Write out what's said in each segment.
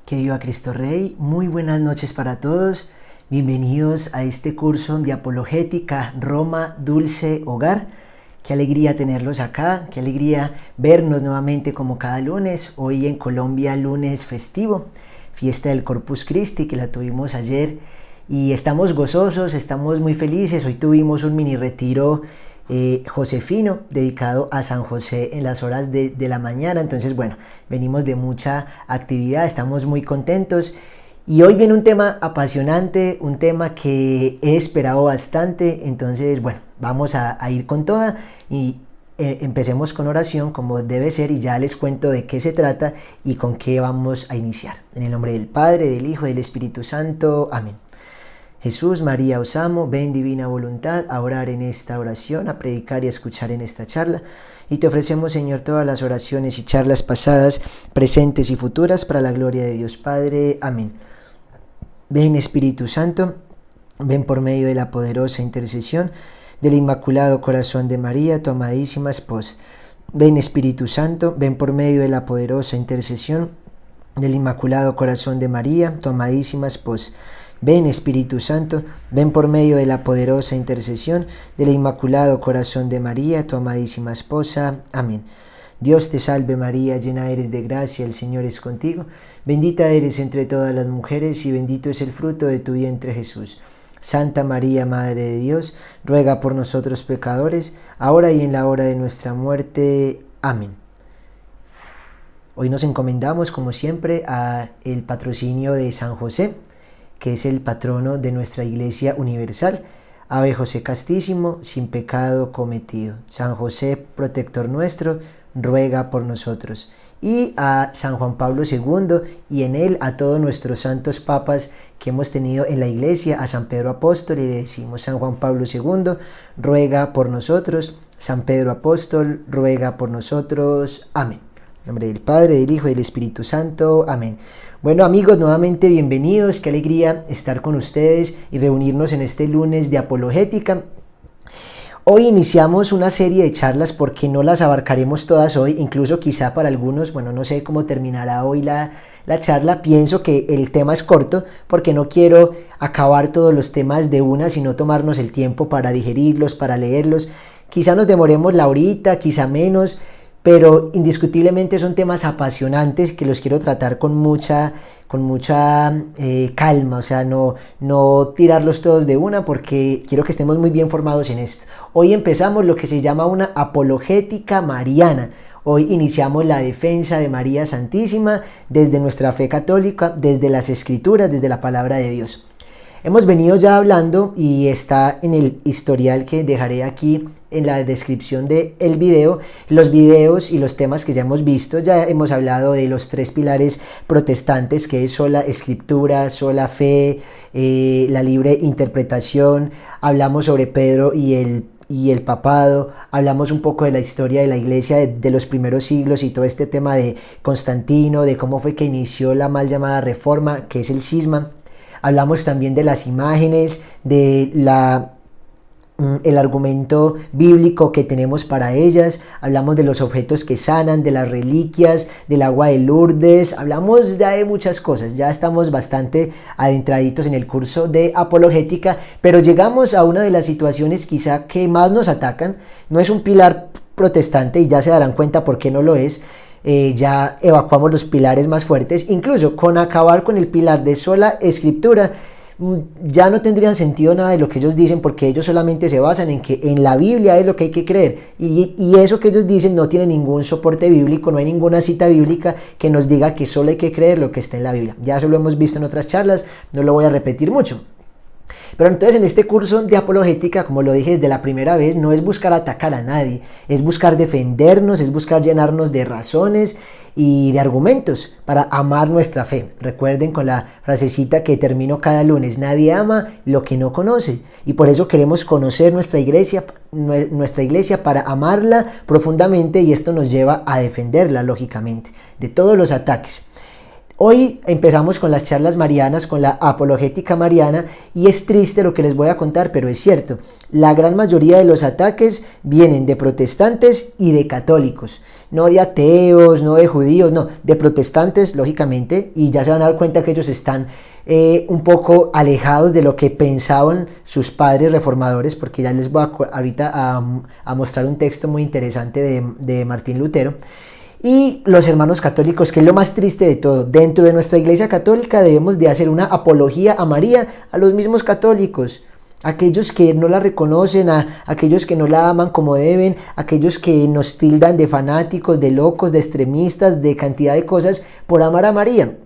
Que viva Cristo Rey, muy buenas noches para todos, bienvenidos a este curso de apologética Roma Dulce Hogar. Qué alegría tenerlos acá, qué alegría vernos nuevamente como cada lunes, hoy en Colombia lunes festivo, fiesta del Corpus Christi que la tuvimos ayer y estamos gozosos, estamos muy felices. Hoy tuvimos un mini retiro josefino dedicado a San José en las horas de la mañana. Entonces bueno, venimos de mucha actividad, estamos muy contentos y hoy viene un tema apasionante, un tema que he esperado bastante. Entonces bueno, vamos a ir con toda y empecemos con oración como debe ser y ya les cuento de qué se trata y con qué vamos a iniciar. En el nombre del Padre, del Hijo y del Espíritu Santo. Amén. Jesús, María, os amo, ven divina voluntad a orar en esta oración, a predicar y a escuchar en esta charla. Y te ofrecemos, Señor, todas las oraciones y charlas pasadas, presentes y futuras para la gloria de Dios Padre. Amén. Ven Espíritu Santo, ven por medio de la poderosa intercesión del Inmaculado Corazón de María, tu amadísima esposa. Ven Espíritu Santo, ven por medio de la poderosa intercesión del Inmaculado Corazón de María, tu amadísima esposa. Ven Espíritu Santo, ven por medio de la poderosa intercesión del Inmaculado Corazón de María, tu amadísima esposa. Amén. Dios te salve María, llena eres de gracia, el Señor es contigo. Bendita eres entre todas las mujeres y bendito es el fruto de tu vientre Jesús. Santa María, Madre de Dios, ruega por nosotros pecadores, ahora y en la hora de nuestra muerte. Amén. Hoy nos encomendamos, como siempre, a el patrocinio de San José, que es el patrono de nuestra Iglesia Universal. Ave José castísimo, sin pecado cometido. San José, protector nuestro, ruega por nosotros. Y a San Juan Pablo II y en él a todos nuestros santos papas que hemos tenido en la Iglesia, a San Pedro Apóstol, y le decimos: San Juan Pablo II, ruega por nosotros. San Pedro Apóstol, ruega por nosotros. Amén. En nombre del Padre, del Hijo y del Espíritu Santo. Amén. Bueno amigos, nuevamente bienvenidos, qué alegría estar con ustedes y reunirnos en este lunes de apologética. Hoy iniciamos una serie de charlas porque no las abarcaremos todas hoy, incluso quizá para algunos, bueno, no sé cómo terminará hoy la charla. Pienso que el tema es corto porque no quiero acabar todos los temas de una, sino tomarnos el tiempo para digerirlos, para leerlos. Quizá nos demoremos la horita, quizá menos, pero indiscutiblemente son temas apasionantes que los quiero tratar con mucha calma, o sea, no tirarlos todos de una porque quiero que estemos muy bien formados en esto. Hoy empezamos lo que se llama una apologética mariana. Hoy iniciamos la defensa de María Santísima desde nuestra fe católica, desde las Escrituras, desde la palabra de Dios. Hemos venido ya hablando y está en el historial que dejaré aquí en la descripción del video, los videos y los temas que ya hemos visto. Ya hemos hablado de los tres pilares protestantes, que es sola escritura, sola fe, la libre interpretación. Hablamos sobre Pedro y el papado, hablamos un poco de la historia de la iglesia de los primeros siglos y todo este tema de Constantino, de cómo fue que inició la mal llamada reforma, que es el cisma. Hablamos también de las imágenes, de el argumento bíblico que tenemos para ellas. Hablamos de los objetos que sanan, de las reliquias, del agua de Lourdes. Hablamos ya de muchas cosas, ya estamos bastante adentraditos en el curso de apologética, pero llegamos a una de las situaciones quizá que más nos atacan. No es un pilar protestante y ya se darán cuenta por qué no lo es. Ya evacuamos los pilares más fuertes. Incluso con acabar con el pilar de sola escritura ya no tendrían sentido nada de lo que ellos dicen, porque ellos solamente se basan en que en la Biblia es lo que hay que creer, y eso que ellos dicen no tiene ningún soporte bíblico, no hay ninguna cita bíblica que nos diga que solo hay que creer lo que está en la Biblia. Ya eso lo hemos visto en otras charlas, no lo voy a repetir mucho. Pero entonces en este curso de apologética, como lo dije desde la primera vez, no es buscar atacar a nadie, es buscar defendernos, es buscar llenarnos de razones y de argumentos para amar nuestra fe. Recuerden con la frasecita que termino cada lunes: nadie ama lo que no conoce, y por eso queremos conocer nuestra iglesia para amarla profundamente, y esto nos lleva a defenderla lógicamente de todos los ataques. Hoy empezamos con las charlas marianas, con la apologética mariana, y es triste lo que les voy a contar, pero es cierto. La gran mayoría de los ataques vienen de protestantes y de católicos. no de ateos, no de judíos, no, de protestantes, lógicamente, y ya se van a dar cuenta que ellos están un poco alejados de lo que pensaban sus padres reformadores, porque ya les voy ahorita a mostrar un texto muy interesante de Martín Lutero. Y los hermanos católicos, que es lo más triste de todo, dentro de nuestra iglesia católica debemos de hacer una apología a María, a los mismos católicos, aquellos que no la reconocen, aquellos que no la aman como deben, aquellos que nos tildan de fanáticos, de locos, de extremistas, de cantidad de cosas por amar a María.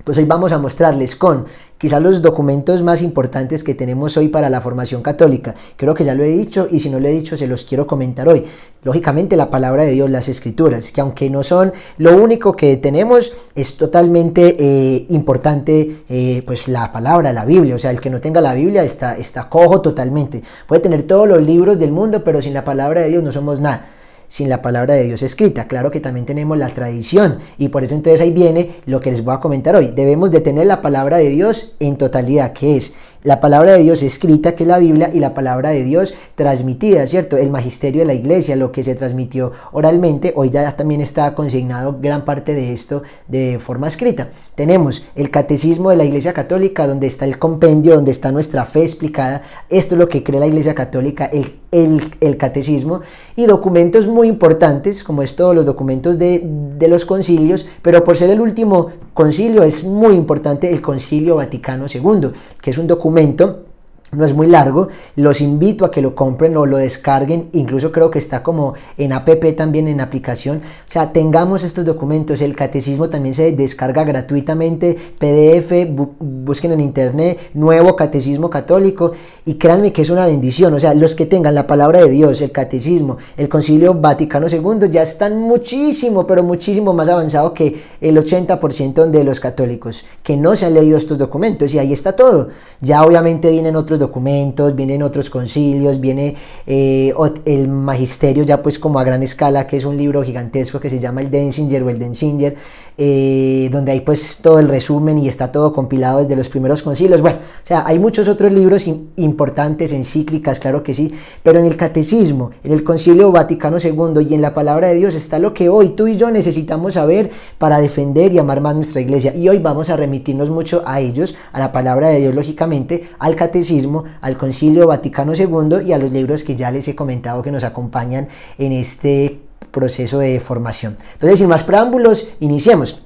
Pues hoy vamos a mostrarles con quizás los documentos más importantes que tenemos hoy para la formación católica. Creo que ya lo he dicho, y si no lo he dicho se los quiero comentar hoy. Lógicamente la palabra de Dios, las escrituras, que aunque no son lo único que tenemos, es totalmente importante pues la palabra, la Biblia. O sea, el que no tenga la Biblia está cojo totalmente. Puede tener todos los libros del mundo, pero sin la palabra de Dios no somos nada. Sin la palabra de Dios escrita. Claro que también tenemos la tradición, y por eso entonces ahí viene lo que les voy a comentar hoy. Debemos de tener la palabra de Dios en totalidad, que es la palabra de Dios escrita, que es la Biblia, y la palabra de Dios transmitida, ¿cierto? El magisterio de la iglesia, lo que se transmitió oralmente, hoy ya también está consignado gran parte de esto de forma escrita. Tenemos el catecismo de la iglesia católica, donde está el compendio, donde está nuestra fe explicada. Esto es lo que cree la iglesia católica, el catecismo, y documentos muy importantes, como es todos los documentos de los concilios, pero por ser el último concilio es muy importante el Concilio Vaticano II, que es un documento, no es muy largo, los invito a que lo compren o lo descarguen, incluso creo que está como en app también, en aplicación. O sea, tengamos estos documentos. El catecismo también se descarga gratuitamente, PDF, busquen en internet, Nuevo Catecismo Católico, y créanme que es una bendición. O sea, los que tengan la palabra de Dios, el catecismo, el Concilio Vaticano II, ya están muchísimo, pero muchísimo más avanzado que el 80% de los católicos que no se han leído estos documentos, y ahí está todo. Ya obviamente vienen otros documentos, vienen otros concilios, viene el magisterio ya pues como a gran escala, que es un libro gigantesco que se llama el Denzinger o el Denzinger, donde hay pues todo el resumen y está todo compilado desde los primeros concilios. Bueno, o sea, hay muchos otros libros importantes, encíclicas, claro que sí, pero en el catecismo, en el Concilio Vaticano II y en la palabra de Dios está lo que hoy tú y yo necesitamos saber para defender y amar más nuestra iglesia, y hoy vamos a remitirnos mucho a ellos, a la palabra de Dios, lógicamente, al catecismo, al Concilio Vaticano II y a los libros que ya les he comentado que nos acompañan en este proceso de formación. Entonces, sin más preámbulos, iniciemos.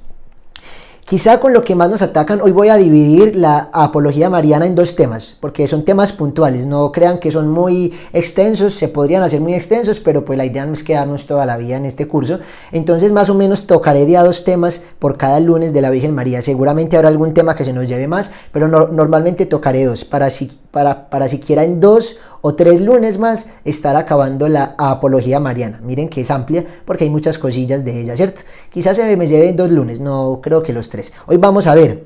Quizá con lo que más nos atacan, hoy voy a dividir la apología mariana en dos temas, porque son temas puntuales. No crean que son muy extensos, se podrían hacer muy extensos, pero pues la idea no es quedarnos toda la vida en este curso. Entonces más o menos tocaré de a dos temas por cada lunes de la Virgen María. Seguramente habrá algún tema que se nos lleve más, pero normalmente tocaré dos, para siquiera en 2 o 3 lunes más estar acabando la apología mariana. Miren que es amplia porque hay muchas cosillas de ella, ¿cierto? Quizás se me lleve 2 lunes, no creo que los 3. Hoy vamos a ver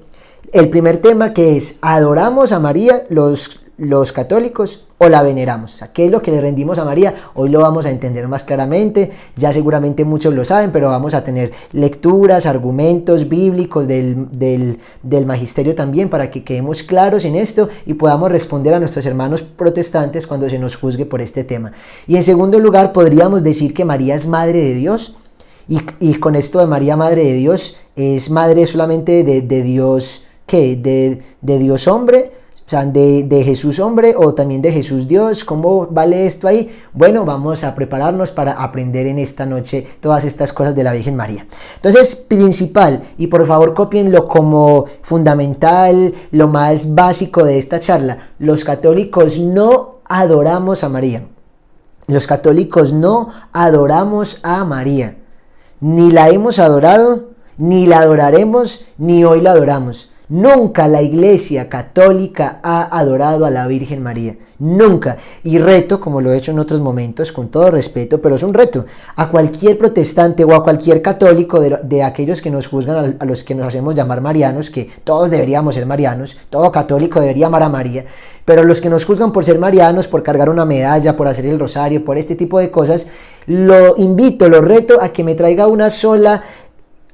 el primer tema, que es: ¿adoramos a María los católicos o la veneramos? O sea, ¿qué es lo que le rendimos a María? Hoy lo vamos a entender más claramente. Ya seguramente muchos lo saben, pero vamos a tener lecturas, argumentos bíblicos del magisterio también, para que quedemos claros en esto y podamos responder a nuestros hermanos protestantes cuando se nos juzgue por este tema. Y en segundo lugar, podríamos decir que María es madre de Dios, y con esto de María madre de Dios, es madre solamente de Dios, ¿qué? De Dios hombre, o sea, de Jesús hombre, o también de Jesús Dios. ¿Cómo vale esto ahí? Bueno, vamos a prepararnos para aprender en esta noche todas estas cosas de la Virgen María. Entonces, principal, y por favor cópienlo como fundamental, lo más básico de esta charla: los católicos no adoramos a María. Los católicos no adoramos a María. Ni la hemos adorado, ni la adoraremos, ni hoy la adoramos. Nunca la Iglesia Católica ha adorado a la Virgen María, nunca. Y reto, como lo he hecho en otros momentos, con todo respeto, pero es un reto, a cualquier protestante o a cualquier católico de aquellos que nos juzgan, a los que nos hacemos llamar marianos, que todos deberíamos ser marianos, todo católico debería amar a María, pero los que nos juzgan por ser marianos, por cargar una medalla, por hacer el rosario, por este tipo de cosas, lo invito, lo reto a que me traiga una sola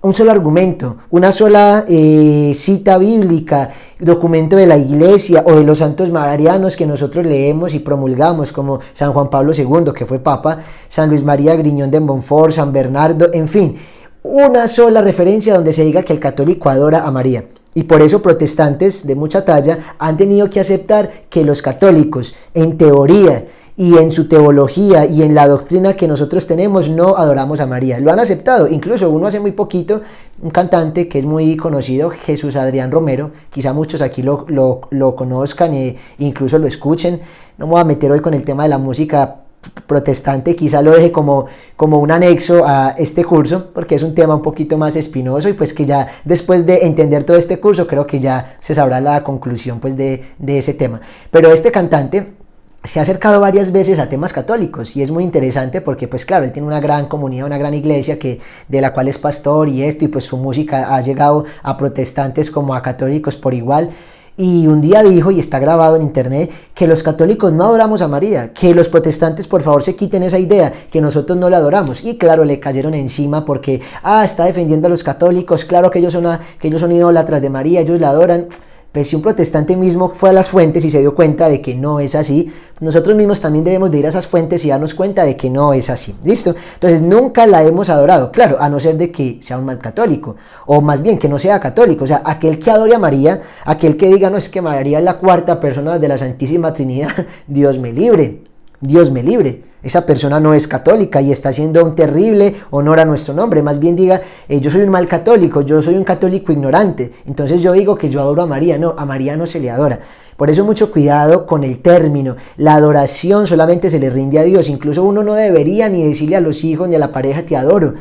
un solo argumento, una sola cita bíblica, documento de la iglesia o de los santos marianos que nosotros leemos y promulgamos, como San Juan Pablo II, que fue papa, San Luis María Griñón de Montfort, San Bernardo, en fin, una sola referencia donde se diga que el católico adora a María. Y por eso protestantes de mucha talla han tenido que aceptar que los católicos, en teoría y en su teología y en la doctrina que nosotros tenemos, no adoramos a María. Lo han aceptado. Incluso uno hace muy poquito, un cantante que es muy conocido, Jesús Adrián Romero, quizá muchos aquí lo conozcan e incluso lo escuchen. No me voy a meter hoy con el tema de la música protestante, quizá lo deje como un anexo a este curso, porque es un tema un poquito más espinoso y pues que ya después de entender todo este curso creo que ya se sabrá la conclusión pues de ese tema. Pero este cantante se ha acercado varias veces a temas católicos y es muy interesante porque pues claro, él tiene una gran comunidad, una gran iglesia de la cual es pastor y esto, y pues su música ha llegado a protestantes como a católicos por igual. Y un día dijo, y está grabado en internet, que los católicos no adoramos a María, que los protestantes por favor se quiten esa idea, que nosotros no la adoramos. Y claro, le cayeron encima porque, está defendiendo a los católicos, claro que ellos son idólatras de María, ellos la adoran. Pues si un protestante mismo fue a las fuentes y se dio cuenta de que no es así, nosotros mismos también debemos de ir a esas fuentes y darnos cuenta de que no es así. ¿Listo? Entonces nunca la hemos adorado, claro, a no ser de que sea un mal católico, o más bien que no sea católico. O sea, aquel que adore a María, aquel que diga, no, es que María es la cuarta persona de la Santísima Trinidad, Dios me libre, Dios me libre. Esa persona no es católica y está haciendo un terrible honor a nuestro nombre. Más bien diga, yo soy un mal católico, yo soy un católico ignorante. Entonces yo digo que yo adoro a María. No, a María no se le adora. Por eso mucho cuidado con el término. La adoración solamente se le rinde a Dios. Incluso uno no debería ni decirle a los hijos ni a la pareja te adoro.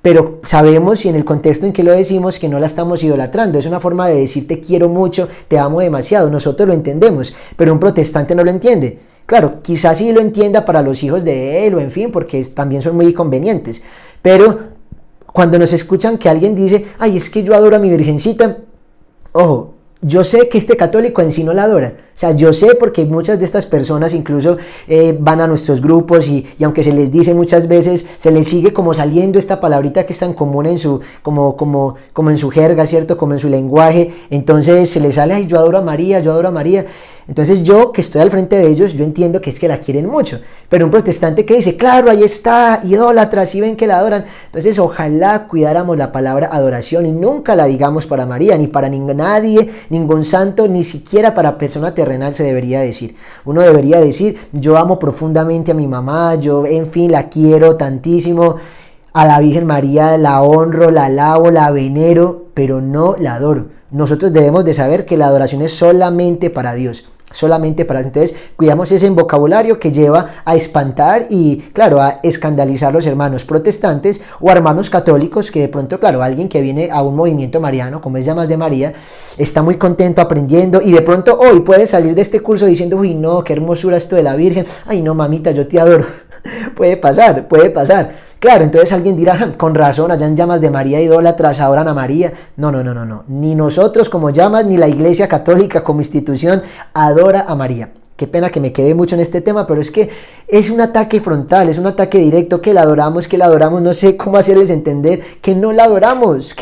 Pero sabemos, y en el contexto en que lo decimos, que no la estamos idolatrando. Es una forma de decir te quiero mucho, te amo demasiado. Nosotros lo entendemos, pero un protestante no lo entiende. Claro, quizás sí lo entienda para los hijos de él o en fin, porque también son muy convenientes. Pero cuando nos escuchan que alguien dice, ay, es que yo adoro a mi virgencita, ojo, yo sé que este católico en sí no la adora. O sea, yo sé porque muchas de estas personas incluso van a nuestros grupos y aunque se les dice muchas veces, se les sigue como saliendo esta palabrita que es tan común en su, como en su jerga, ¿cierto? Como en su lenguaje. Entonces se les sale, ay, yo adoro a María, yo adoro a María. Entonces yo, que estoy al frente de ellos, yo entiendo que es que la quieren mucho. Pero un protestante que dice, claro, ahí está, idólatra, si ven que la adoran. Entonces ojalá cuidáramos la palabra adoración y nunca la digamos para María, ni para nadie, ningún santo, ni siquiera para persona terrenal se debería decir. Uno debería decir, yo amo profundamente a mi mamá, yo en fin la quiero tantísimo, a la Virgen María la honro, la alabo, la venero, pero no la adoro. Nosotros debemos de saber que la adoración es solamente para Dios. Solamente para... Entonces cuidamos ese vocabulario que lleva a espantar y claro a escandalizar a los hermanos protestantes o hermanos católicos que de pronto, claro, alguien que viene a un movimiento mariano como es Llamas de María está muy contento aprendiendo y de pronto hoy puede salir de este curso diciendo, uy no, qué hermosura esto de la Virgen, ay no mamita, yo te adoro. puede pasar. Claro, entonces alguien dirá, con razón, allá en Llamas de María idólatras adoran a María. No. Ni nosotros como Llamas, ni la Iglesia Católica como institución adora a María. Qué pena que me quede mucho en este tema, pero es que es un ataque frontal, es un ataque directo, que la adoramos, no sé cómo hacerles entender que no la adoramos,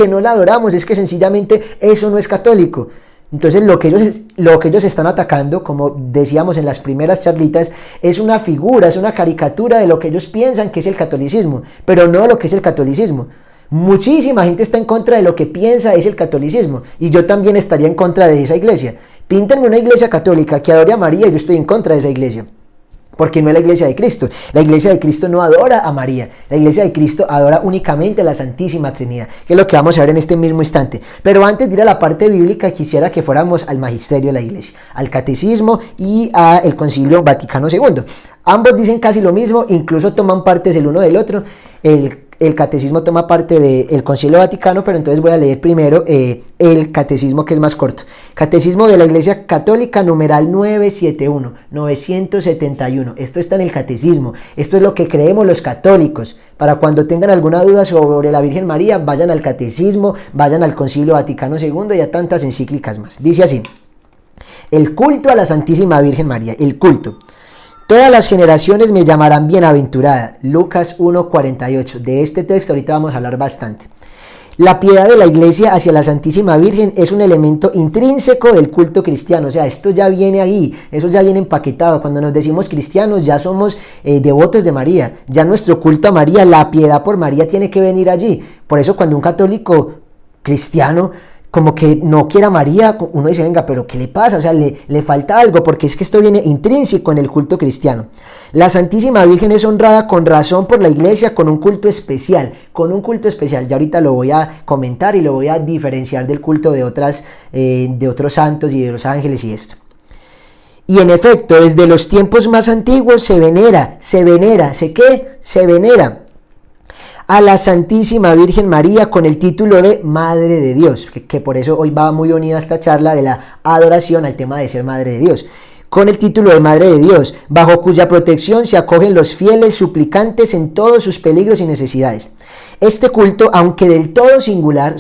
es que sencillamente eso no es católico. Entonces lo que ellos están atacando, como decíamos en las primeras charlitas, es una figura, es una caricatura de lo que ellos piensan que es el catolicismo, pero no lo que es el catolicismo. Muchísima gente está en contra de lo que piensa es el catolicismo, y yo también estaría en contra de esa iglesia. Píntenme una iglesia católica que adore a María y yo estoy en contra de esa iglesia. Porque no es la iglesia de Cristo. La iglesia de Cristo no adora a María. La iglesia de Cristo adora únicamente a la Santísima Trinidad, que es lo que vamos a ver en este mismo instante. Pero antes de ir a la parte bíblica, quisiera que fuéramos al magisterio de la iglesia, al catecismo y al Concilio Vaticano II. Ambos dicen casi lo mismo, incluso toman partes el uno del otro. El catecismo toma parte del Concilio Vaticano, pero entonces voy a leer primero el catecismo, que es más corto. Catecismo de la Iglesia Católica, numeral 971. Esto está en el catecismo. Esto es lo que creemos los católicos. Para cuando tengan alguna duda sobre la Virgen María, vayan al catecismo, vayan al Concilio Vaticano II y a tantas encíclicas más. Dice así: el culto a la Santísima Virgen María, el culto. Todas las generaciones me llamarán bienaventurada. Lucas 1:48. De este texto ahorita vamos a hablar bastante. La piedad de la Iglesia hacia la Santísima Virgen es un elemento intrínseco del culto cristiano, o sea, esto ya viene ahí, eso ya viene empaquetado. Cuando nos decimos cristianos ya somos devotos de María, ya nuestro culto a María, la piedad por María tiene que venir allí. Por eso cuando un católico cristiano como que no quiera a María, uno dice, venga, pero ¿qué le pasa? O sea, le falta algo, porque es que esto viene intrínseco en el culto cristiano. La Santísima Virgen es honrada con razón por la Iglesia con un culto especial, ya ahorita lo voy a comentar y lo voy a diferenciar del culto de otros santos y de los ángeles y esto. Y en efecto, desde los tiempos más antiguos se venera a la Santísima Virgen María con el título de Madre de Dios, que por eso hoy va muy unida esta charla de la adoración al tema de ser Madre de Dios, con el título de Madre de Dios, bajo cuya protección se acogen los fieles suplicantes en todos sus peligros y necesidades. Este culto, aunque del todo singular,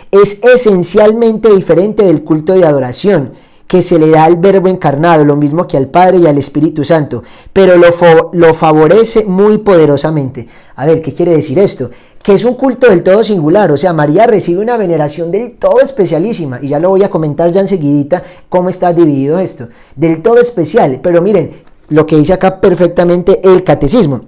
es esencialmente diferente del culto de adoración que se le da al Verbo encarnado, lo mismo que al Padre y al Espíritu Santo, pero lo favorece muy poderosamente. A ver, ¿qué quiere decir esto? Que es un culto del todo singular, o sea, María recibe una veneración del todo especialísima, y ya lo voy a comentar ya enseguidita cómo está dividido esto, del todo especial, pero miren, lo que dice acá perfectamente el catecismo.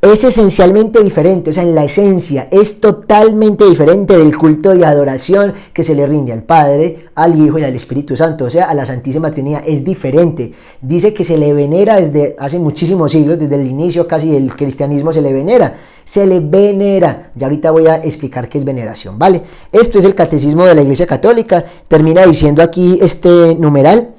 Es esencialmente diferente, o sea, en la esencia es totalmente diferente del culto de adoración que se le rinde al Padre, al Hijo y al Espíritu Santo, o sea, a la Santísima Trinidad. Es diferente. Dice que se le venera desde hace muchísimos siglos, desde el inicio casi del cristianismo se le venera. Ya ahorita voy a explicar qué es veneración, ¿vale? Esto es el catecismo de la Iglesia Católica. Termina diciendo aquí este numeral.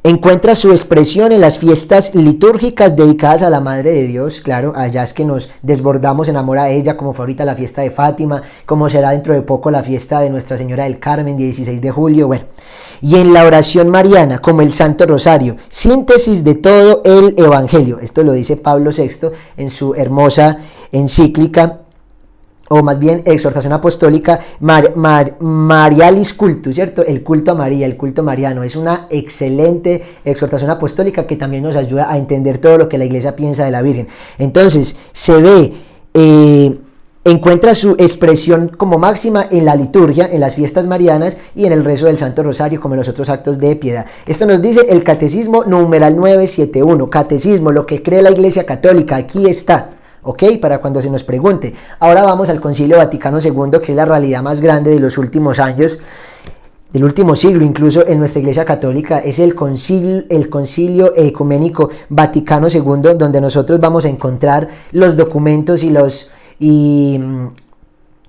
Encuentra su expresión en las fiestas litúrgicas dedicadas a la Madre de Dios, claro, allá es que nos desbordamos en amor a ella, como fue ahorita la fiesta de Fátima, como será dentro de poco la fiesta de Nuestra Señora del Carmen, 16 de julio, bueno. Y en la oración mariana, como el Santo Rosario, síntesis de todo el Evangelio. Esto lo dice Pablo VI en su hermosa encíclica, o más bien exhortación apostólica Marialis Cultus, ¿cierto? El culto a María, el culto mariano. Es una excelente exhortación apostólica que también nos ayuda a entender todo lo que la Iglesia piensa de la Virgen. Entonces, encuentra su expresión como máxima en la liturgia, en las fiestas marianas y en el rezo del Santo Rosario, como en los otros actos de piedad. Esto nos dice el Catecismo numeral 971. Catecismo, lo que cree la Iglesia Católica, aquí está. ¿Ok? Para cuando se nos pregunte. Ahora vamos al Concilio Vaticano II, que es la realidad más grande de los últimos años, del último siglo, incluso en nuestra Iglesia Católica. Es el Concilio Ecuménico Vaticano II, donde nosotros vamos a encontrar los documentos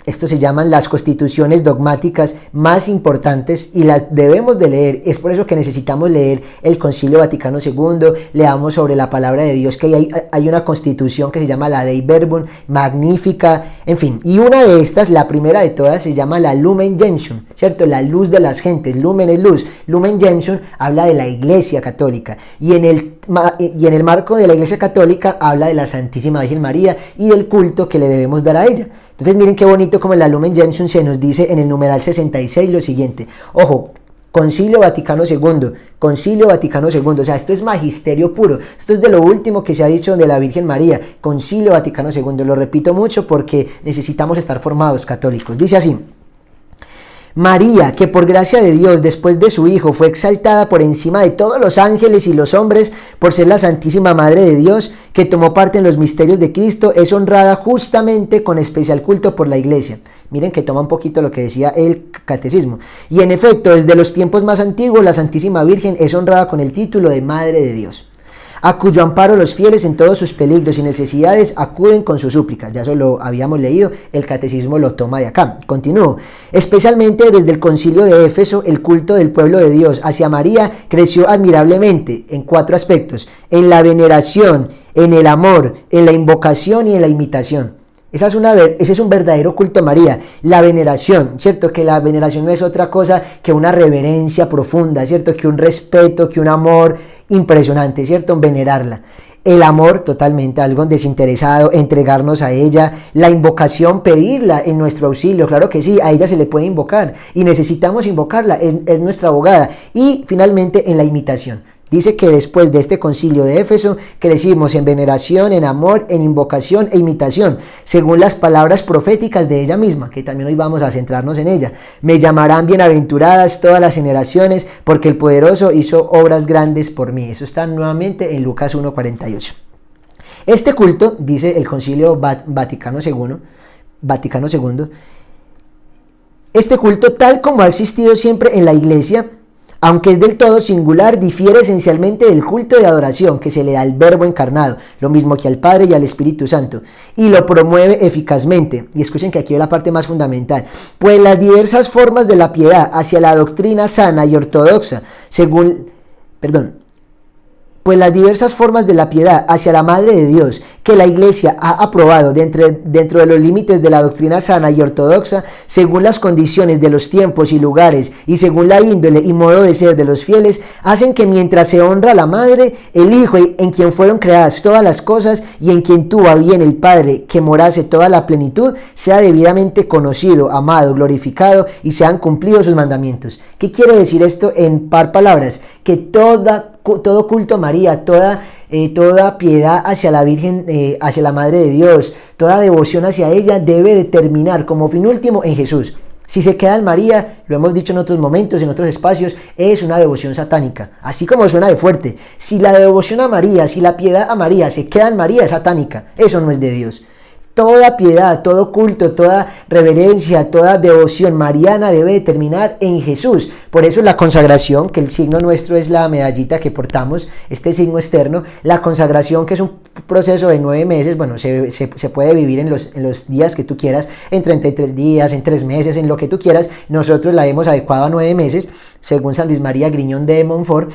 esto se llaman las constituciones dogmáticas más importantes y las debemos de leer. Es por eso que necesitamos leer el Concilio Vaticano II, leamos sobre la palabra de Dios, que hay una constitución que se llama la Dei Verbum, magnífica, en fin. Y una de estas, la primera de todas, se llama la Lumen Gentium, ¿cierto? La luz de las gentes, Lumen es luz. Lumen Gentium habla de la Iglesia Católica y en el marco de la Iglesia Católica habla de la Santísima Virgen María y del culto que le debemos dar a ella. Entonces miren qué bonito como en la Lumen Gentium se nos dice en el numeral 66 lo siguiente. Ojo, Concilio Vaticano II, o sea, esto es magisterio puro, esto es de lo último que se ha dicho de la Virgen María, Concilio Vaticano II, lo repito mucho porque necesitamos estar formados católicos. Dice así: María, que por gracia de Dios, después de su Hijo, fue exaltada por encima de todos los ángeles y los hombres, por ser la Santísima Madre de Dios, que tomó parte en los misterios de Cristo, es honrada justamente con especial culto por la Iglesia. Miren que toma un poquito lo que decía el Catecismo. Y en efecto, desde los tiempos más antiguos, la Santísima Virgen es honrada con el título de Madre de Dios, a cuyo amparo los fieles en todos sus peligros y necesidades acuden con sus súplicas. Ya eso lo habíamos leído, el Catecismo lo toma de acá. Continúo. Especialmente desde el Concilio de Éfeso, el culto del pueblo de Dios hacia María creció admirablemente en 4 aspectos: en la veneración, en el amor, en la invocación y en la imitación. Ese es un verdadero culto a María, la veneración, ¿cierto? Que la veneración no es otra cosa que una reverencia profunda, ¿cierto? Que un respeto, que un amor impresionante, ¿cierto? Venerarla. El amor, totalmente, algo desinteresado, entregarnos a ella. La invocación, pedirla en nuestro auxilio, claro que sí, a ella se le puede invocar y necesitamos invocarla, es nuestra abogada. Y finalmente en la imitación. Dice que después de este concilio de Éfeso crecimos en veneración, en amor, en invocación e imitación, según las palabras proféticas de ella misma, que también hoy vamos a centrarnos en ella. Me llamarán bienaventuradas todas las generaciones, porque el poderoso hizo obras grandes por mí. Eso está nuevamente en Lucas 1:48. Este culto, dice el concilio Vaticano II, este culto, tal como ha existido siempre en la iglesia, aunque es del todo singular, difiere esencialmente del culto de adoración que se le da al Verbo encarnado, lo mismo que al Padre y al Espíritu Santo, y lo promueve eficazmente. Y escuchen que aquí es la parte más fundamental. Pues las diversas formas de la piedad hacia la doctrina sana y ortodoxa, pues las diversas formas de la piedad hacia la Madre de Dios que la Iglesia ha aprobado dentro de los límites de la doctrina sana y ortodoxa, según las condiciones de los tiempos y lugares y según la índole y modo de ser de los fieles, hacen que mientras se honra a la Madre, el Hijo en quien fueron creadas todas las cosas y en quien tuvo a bien el Padre que morase toda la plenitud, sea debidamente conocido, amado, glorificado y sean cumplidos sus mandamientos. ¿Qué quiere decir esto en par palabras? Que todo culto a María, toda piedad hacia la Virgen, hacia la Madre de Dios, toda devoción hacia ella debe de terminar como fin último en Jesús. Si se queda en María, lo hemos dicho en otros momentos, en otros espacios, es una devoción satánica, así como suena de fuerte. Si la devoción a María, si la piedad a María se queda en María, es satánica, eso no es de Dios. Toda piedad, todo culto, toda reverencia, toda devoción mariana debe terminar en Jesús. Por eso la consagración, que el signo nuestro es la medallita que portamos, este signo externo, la consagración, que es un proceso de 9 meses, bueno, se puede vivir en los días que tú quieras, en 33 días, en 3 meses, en lo que tú quieras. Nosotros la hemos adecuado a 9 meses, según San Luis María Griñón de Montfort.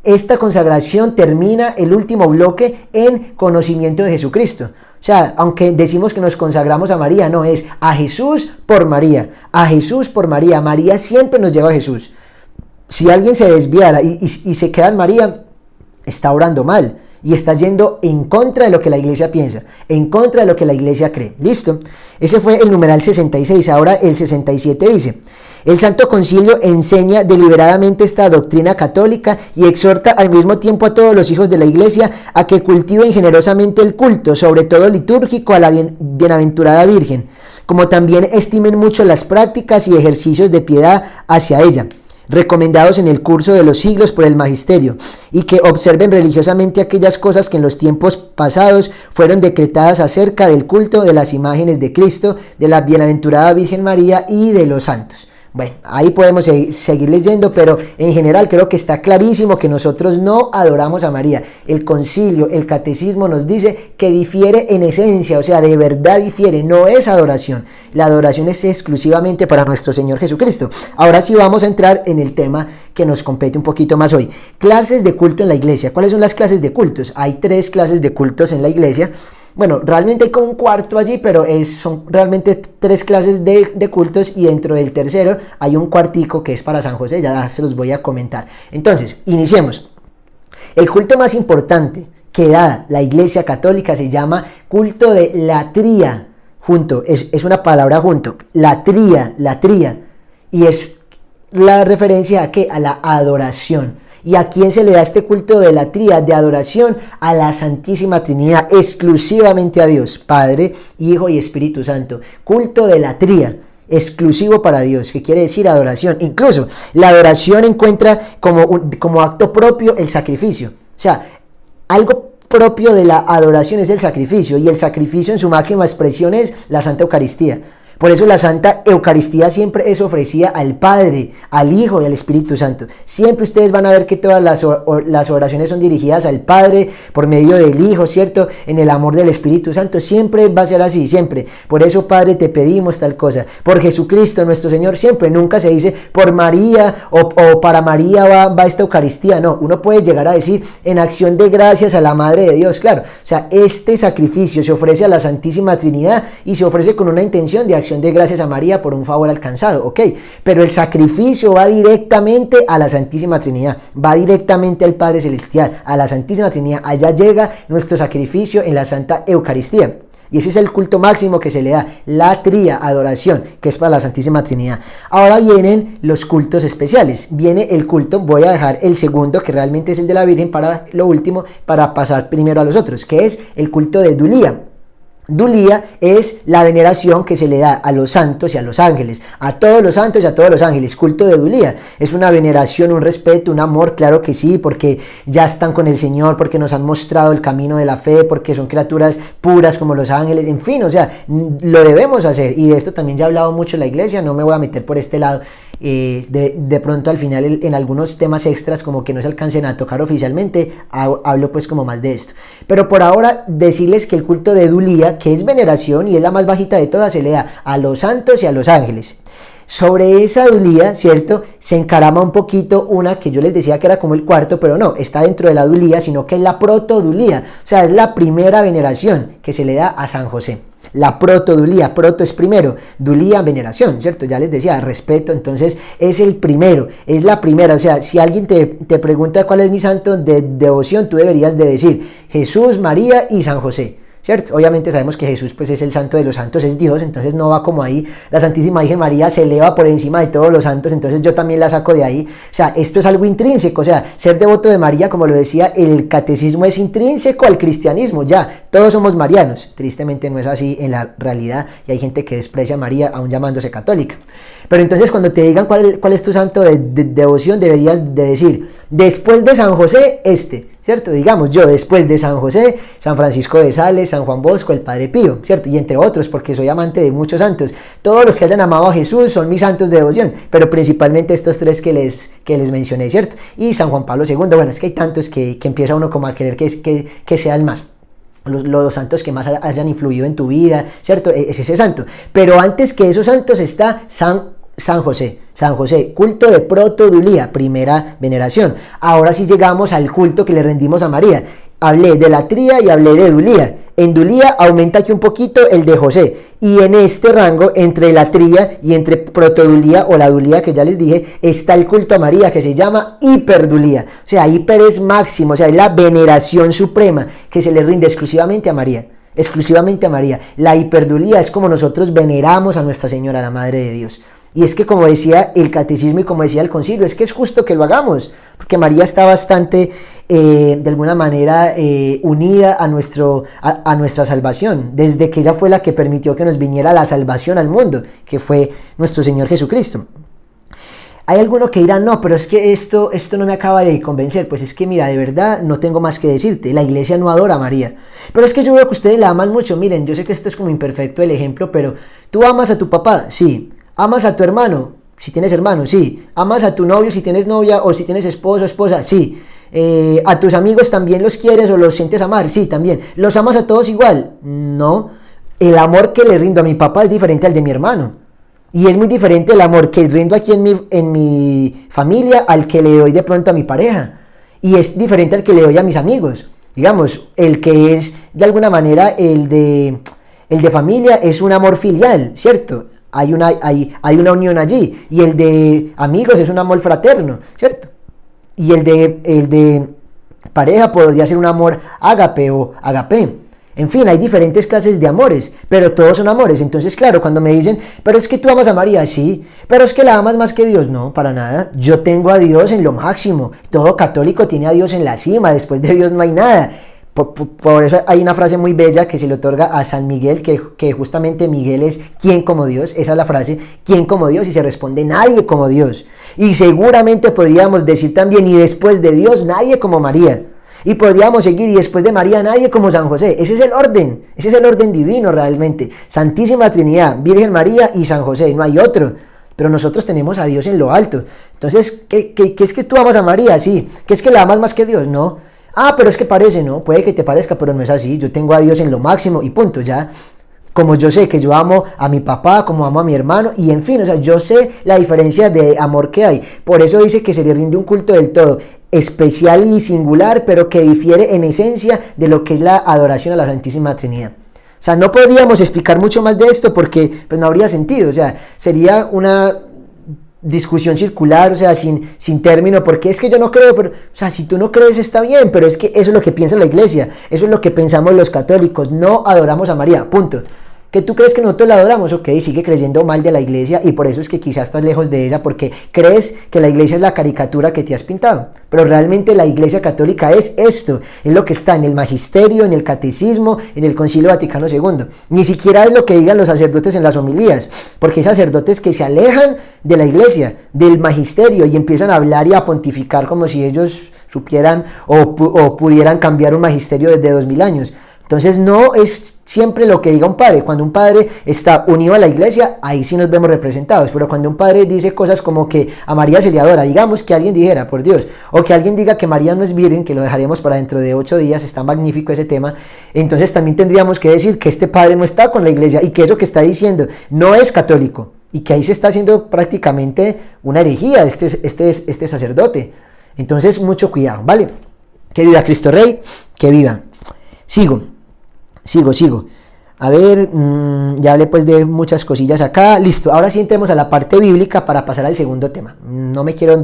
Esta consagración termina el último bloque en conocimiento de Jesucristo. O sea, aunque decimos que nos consagramos a María, no, es a Jesús por María, a Jesús por María. María siempre nos lleva a Jesús. Si alguien se desviara y se queda en María, está orando mal y está yendo en contra de lo que la iglesia piensa, en contra de lo que la iglesia cree. ¿Listo? Ese fue el numeral 66. Ahora el 67 dice: el Santo Concilio enseña deliberadamente esta doctrina católica y exhorta al mismo tiempo a todos los hijos de la Iglesia a que cultiven generosamente el culto, sobre todo litúrgico, a la bienaventurada Virgen, como también estimen mucho las prácticas y ejercicios de piedad hacia ella, recomendados en el curso de los siglos por el magisterio, y que observen religiosamente aquellas cosas que en los tiempos pasados fueron decretadas acerca del culto de las imágenes de Cristo, de la bienaventurada Virgen María y de los santos. Bueno, ahí podemos seguir leyendo, pero en general creo que está clarísimo que nosotros no adoramos a María. El concilio, el catecismo nos dice que difiere en esencia, o sea, de verdad difiere, no es adoración. La adoración es exclusivamente para nuestro Señor Jesucristo. Ahora sí vamos a entrar en el tema que nos compete un poquito más hoy. Clases de culto en la iglesia. ¿Cuáles son las clases de cultos? Hay 3 clases de cultos en la iglesia. Bueno, realmente hay como un cuarto allí, pero son realmente 3 clases de cultos, y dentro del tercero hay un cuartico que es para San José, ya se los voy a comentar. Entonces, iniciemos. El culto más importante que da la Iglesia Católica se llama culto de latría, junto, es una palabra junto, latría, y es la referencia a ¿qué? A la adoración. ¿Y a quién se le da este culto de latría, de adoración? A la Santísima Trinidad, exclusivamente a Dios, Padre, Hijo y Espíritu Santo. Culto de latría, exclusivo para Dios, que quiere decir adoración. Incluso la adoración encuentra como acto propio el sacrificio. O sea, algo propio de la adoración es el sacrificio, y el sacrificio en su máxima expresión es la Santa Eucaristía. Por eso la Santa Eucaristía siempre es ofrecida al Padre, al Hijo y al Espíritu Santo. Siempre ustedes van a ver que todas las oraciones son dirigidas al Padre por medio del Hijo, ¿cierto? En el amor del Espíritu Santo. Siempre va a ser así, siempre. Por eso, Padre, te pedimos tal cosa. Por Jesucristo nuestro Señor, siempre. Nunca se dice por María o para María va esta Eucaristía. No, uno puede llegar a decir en acción de gracias a la Madre de Dios. Claro, o sea, este sacrificio se ofrece a la Santísima Trinidad y se ofrece con una intención de acción de gracias a María por un favor alcanzado, ok, pero el sacrificio va directamente a la Santísima Trinidad, va directamente al Padre Celestial, a la Santísima Trinidad. Allá llega nuestro sacrificio en la Santa Eucaristía. Y ese es el culto máximo que se le da, la tría, adoración, que es para la Santísima Trinidad. Ahora vienen los cultos especiales. Viene el culto, voy a dejar el segundo, que realmente es el de la Virgen, para lo último, para pasar primero a los otros, que es el culto de Dulía. Dulía es la veneración que se le da a los santos y a los ángeles, a todos los santos y a todos los ángeles. Culto de Dulía es una veneración, un respeto, un amor, claro que sí, porque ya están con el Señor, porque nos han mostrado el camino de la fe, porque son criaturas puras como los ángeles, en fin, o sea, lo debemos hacer. Y de esto también ya ha hablado mucho la Iglesia, no me voy a meter por este lado. De pronto al final en algunos temas extras como que no se alcancen a tocar oficialmente, hablo pues como más de esto, pero por ahora decirles que el culto de Dulía, que es veneración y es la más bajita de todas, se le da a los santos y a los ángeles. Sobre esa Dulía, ¿cierto? Se encarama un poquito una que yo les decía que era como el cuarto, pero no, está dentro de la Dulía, sino que es la protodulía, o sea, es la primera veneración que se le da a San José. La protodulía, proto es primero, dulía, veneración, ¿cierto? Ya les decía, respeto, entonces es el primero, es la primera, o sea, si alguien te pregunta cuál es mi santo de devoción, tú deberías de decir Jesús, María y San José, ¿cierto? Obviamente sabemos que Jesús pues es el santo de los santos, es Dios, entonces no va como ahí, la Santísima Virgen María se eleva por encima de todos los santos, entonces yo también la saco de ahí, o sea, esto es algo intrínseco, o sea, ser devoto de María, como lo decía, el catecismo es intrínseco al cristianismo, ya, todos somos marianos, tristemente no es así en la realidad, y hay gente que desprecia a María aún llamándose católica. Pero entonces cuando te digan cuál es tu santo de devoción, deberías de decir, después de San José, ¿cierto? Digamos yo, después de San José, San Francisco de Sales, San Juan Bosco, el Padre Pío, ¿cierto? Y entre otros, porque soy amante de muchos santos. Todos los que hayan amado a Jesús son mis santos de devoción, pero principalmente estos tres que les mencioné, ¿cierto? Y San Juan Pablo II, bueno, es que hay tantos que empieza uno como a querer que sea el más. Los santos que más hayan influido en tu vida, ¿cierto? Es ese santo. Pero antes que esos santos está San José, culto de protodulía, primera veneración. Ahora sí llegamos al culto que le rendimos a María. Hablé de la tría y hablé de Dulía. En Dulía aumenta aquí un poquito el de José. Y en este rango, entre la tría y entre protodulía o la Dulía que ya les dije, está el culto a María que se llama hiperdulía. O sea, hiper es máximo, o sea, es la veneración suprema que se le rinde exclusivamente a María. Exclusivamente a María. La hiperdulía es como nosotros veneramos a Nuestra Señora, la Madre de Dios. Y es que como decía el catecismo y como decía el concilio, es que es justo que lo hagamos, porque María está bastante, de alguna manera, unida a nuestra salvación, desde que ella fue la que permitió que nos viniera la salvación al mundo, que fue nuestro Señor Jesucristo. Hay alguno que dirá, no, pero es que esto no me acaba de convencer. Pues es que mira, de verdad no tengo más que decirte, la Iglesia no adora a María. Pero es que yo veo que ustedes la aman mucho. Miren, yo sé que esto es como imperfecto el ejemplo, pero ¿tú amas a tu papá? Sí. ¿Amas a tu hermano? Si tienes hermano, sí. ¿Amas a tu novio si tienes novia o si tienes esposo o esposa? Sí. ¿A tus amigos también los quieres o los sientes amar? Sí, también. ¿Los amas a todos igual? No. El amor que le rindo a mi papá es diferente al de mi hermano. Y es muy diferente el amor que rindo aquí en mi familia al que le doy de pronto a mi pareja. Y es diferente al que le doy a mis amigos. Digamos, el que es de alguna manera el de familia es un amor filial, ¿cierto? Hay una unión allí. Y el de amigos es un amor fraterno, ¿cierto? Y el de pareja podría ser un amor ágape o agapé. En fin, hay diferentes clases de amores, pero todos son amores. Entonces, claro, cuando me dicen, pero es que tú amas a María, sí, pero es que la amas más que Dios, no, para nada. Yo tengo a Dios en lo máximo. Todo católico tiene a Dios en la cima, después de Dios no hay nada. Por eso hay una frase muy bella que se le otorga a San Miguel, que justamente Miguel es ¿quién como Dios? Esa es la frase, ¿quién como Dios? Y se responde nadie como Dios. Y seguramente podríamos decir también, y después de Dios, nadie como María. Y podríamos seguir, y después de María nadie como San José. Ese es el orden divino realmente. Santísima Trinidad, Virgen María y San José, no hay otro. Pero nosotros tenemos a Dios en lo alto. Entonces, ¿qué es que tú amas a María? Sí. ¿Qué es que la amas más que Dios? No. Ah, pero es que parece, no, puede que te parezca, pero no es así. Yo tengo a Dios en lo máximo y punto, ya. Como yo sé que yo amo a mi papá, como amo a mi hermano, y en fin, o sea, yo sé la diferencia de amor que hay. Por eso dice que se le rinde un culto del todo especial y singular, pero que difiere en esencia de lo que es la adoración a la Santísima Trinidad. O sea, no podríamos explicar mucho más de esto porque pues no habría sentido, o sea, sería una discusión circular, o sea, sin término, porque es que yo no creo, pero, o sea, si tú no crees está bien, pero es que eso es lo que piensa la iglesia, eso es lo que pensamos los católicos, no adoramos a María, punto. ¿Que tú crees que nosotros la adoramos? Ok, sigue creyendo mal de la iglesia y por eso es que quizás estás lejos de ella porque crees que la iglesia es la caricatura que te has pintado. Pero realmente la iglesia católica es esto, es lo que está en el magisterio, en el catecismo, en el Concilio Vaticano II. Ni siquiera es lo que digan los sacerdotes en las homilías, porque hay sacerdotes que se alejan de la iglesia, del magisterio y empiezan a hablar y a pontificar como si ellos supieran o pudieran cambiar un magisterio desde 2000 años. Entonces no es siempre lo que diga un padre. Cuando un padre está unido a la iglesia, ahí sí nos vemos representados. Pero cuando un padre dice cosas como que a María se le adora, digamos que alguien dijera, por Dios, o que alguien diga que María no es virgen, que lo dejaremos para dentro de 8 días, está magnífico ese tema, entonces también tendríamos que decir que este padre no está con la iglesia y que eso que está diciendo no es católico y que ahí se está haciendo prácticamente una herejía este sacerdote. Entonces mucho cuidado, ¿vale? Que viva Cristo Rey, que viva. Sigo. A ver, ya hablé pues de muchas cosillas acá. Listo, ahora sí entremos a la parte bíblica para pasar al segundo tema. No me quiero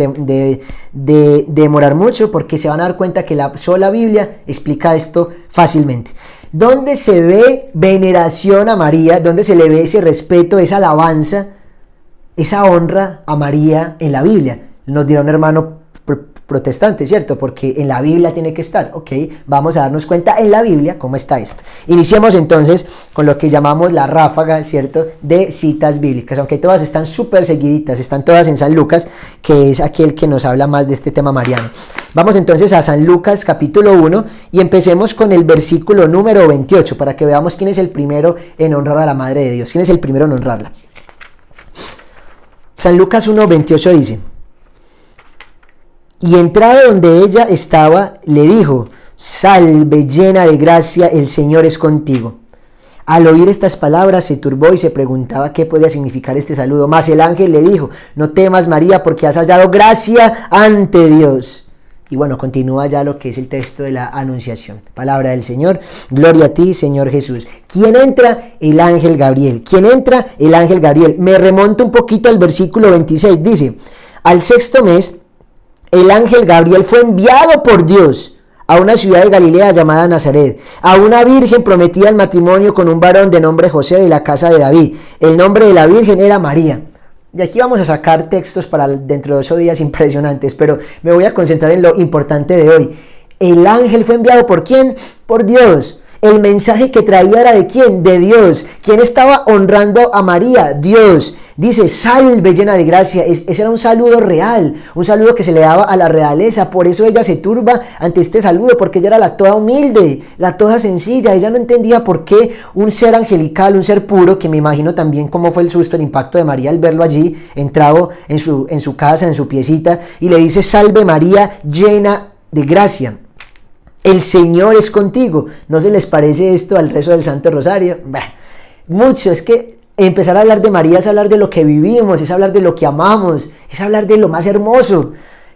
demorar mucho porque se van a dar cuenta que la sola Biblia explica esto fácilmente. ¿Dónde se ve veneración a María? ¿Dónde se le ve ese respeto, esa alabanza, esa honra a María en la Biblia? Nos dirá un hermano protestante, ¿cierto? Porque en la Biblia tiene que estar. Ok, vamos a darnos cuenta en la Biblia cómo está esto. Iniciemos entonces con lo que llamamos la ráfaga, ¿cierto? De citas bíblicas, aunque todas están súper seguiditas, están todas en San Lucas, que es aquel que nos habla más de este tema mariano. Vamos entonces a San Lucas capítulo 1 y empecemos con el versículo número 28 para que veamos quién es el primero en honrar a la Madre de Dios, quién es el primero en honrarla. San Lucas 1, 28 dice: y entrada donde ella estaba, le dijo: salve llena de gracia, el Señor es contigo. Al oír estas palabras se turbó y se preguntaba qué podía significar este saludo. Mas el ángel le dijo: no temas, María, porque has hallado gracia ante Dios. Y bueno, continúa ya lo que es el texto de la anunciación. Palabra del Señor, gloria a ti, Señor Jesús. ¿Quién entra? El ángel Gabriel. ¿Quién entra? El ángel Gabriel. Me remonto un poquito al versículo 26. Dice: al sexto mes, el ángel Gabriel fue enviado por Dios a una ciudad de Galilea llamada Nazaret, a una virgen prometida en matrimonio con un varón de nombre José de la casa de David. El nombre de la virgen era María. De aquí vamos a sacar textos para dentro de 8 días impresionantes, pero me voy a concentrar en lo importante de hoy. El ángel fue enviado ¿por quién? Por Dios. El mensaje que traía era ¿de quién? De Dios. ¿Quién estaba honrando a María? Dios. Dice: salve llena de gracia. Ese era un saludo real, un saludo que se le daba a la realeza. Por eso ella se turba ante este saludo, porque ella era la toda humilde, la toda sencilla. Ella no entendía por qué un ser angelical, un ser puro, que me imagino también cómo fue el susto, el impacto de María al verlo allí, entrado en su casa, en su piecita, y le dice: salve María llena de gracia, el Señor es contigo. ¿No se les parece esto al rezo del Santo Rosario? Mucho, es que empezar a hablar de María es hablar de lo que vivimos, es hablar de lo que amamos, es hablar de lo más hermoso.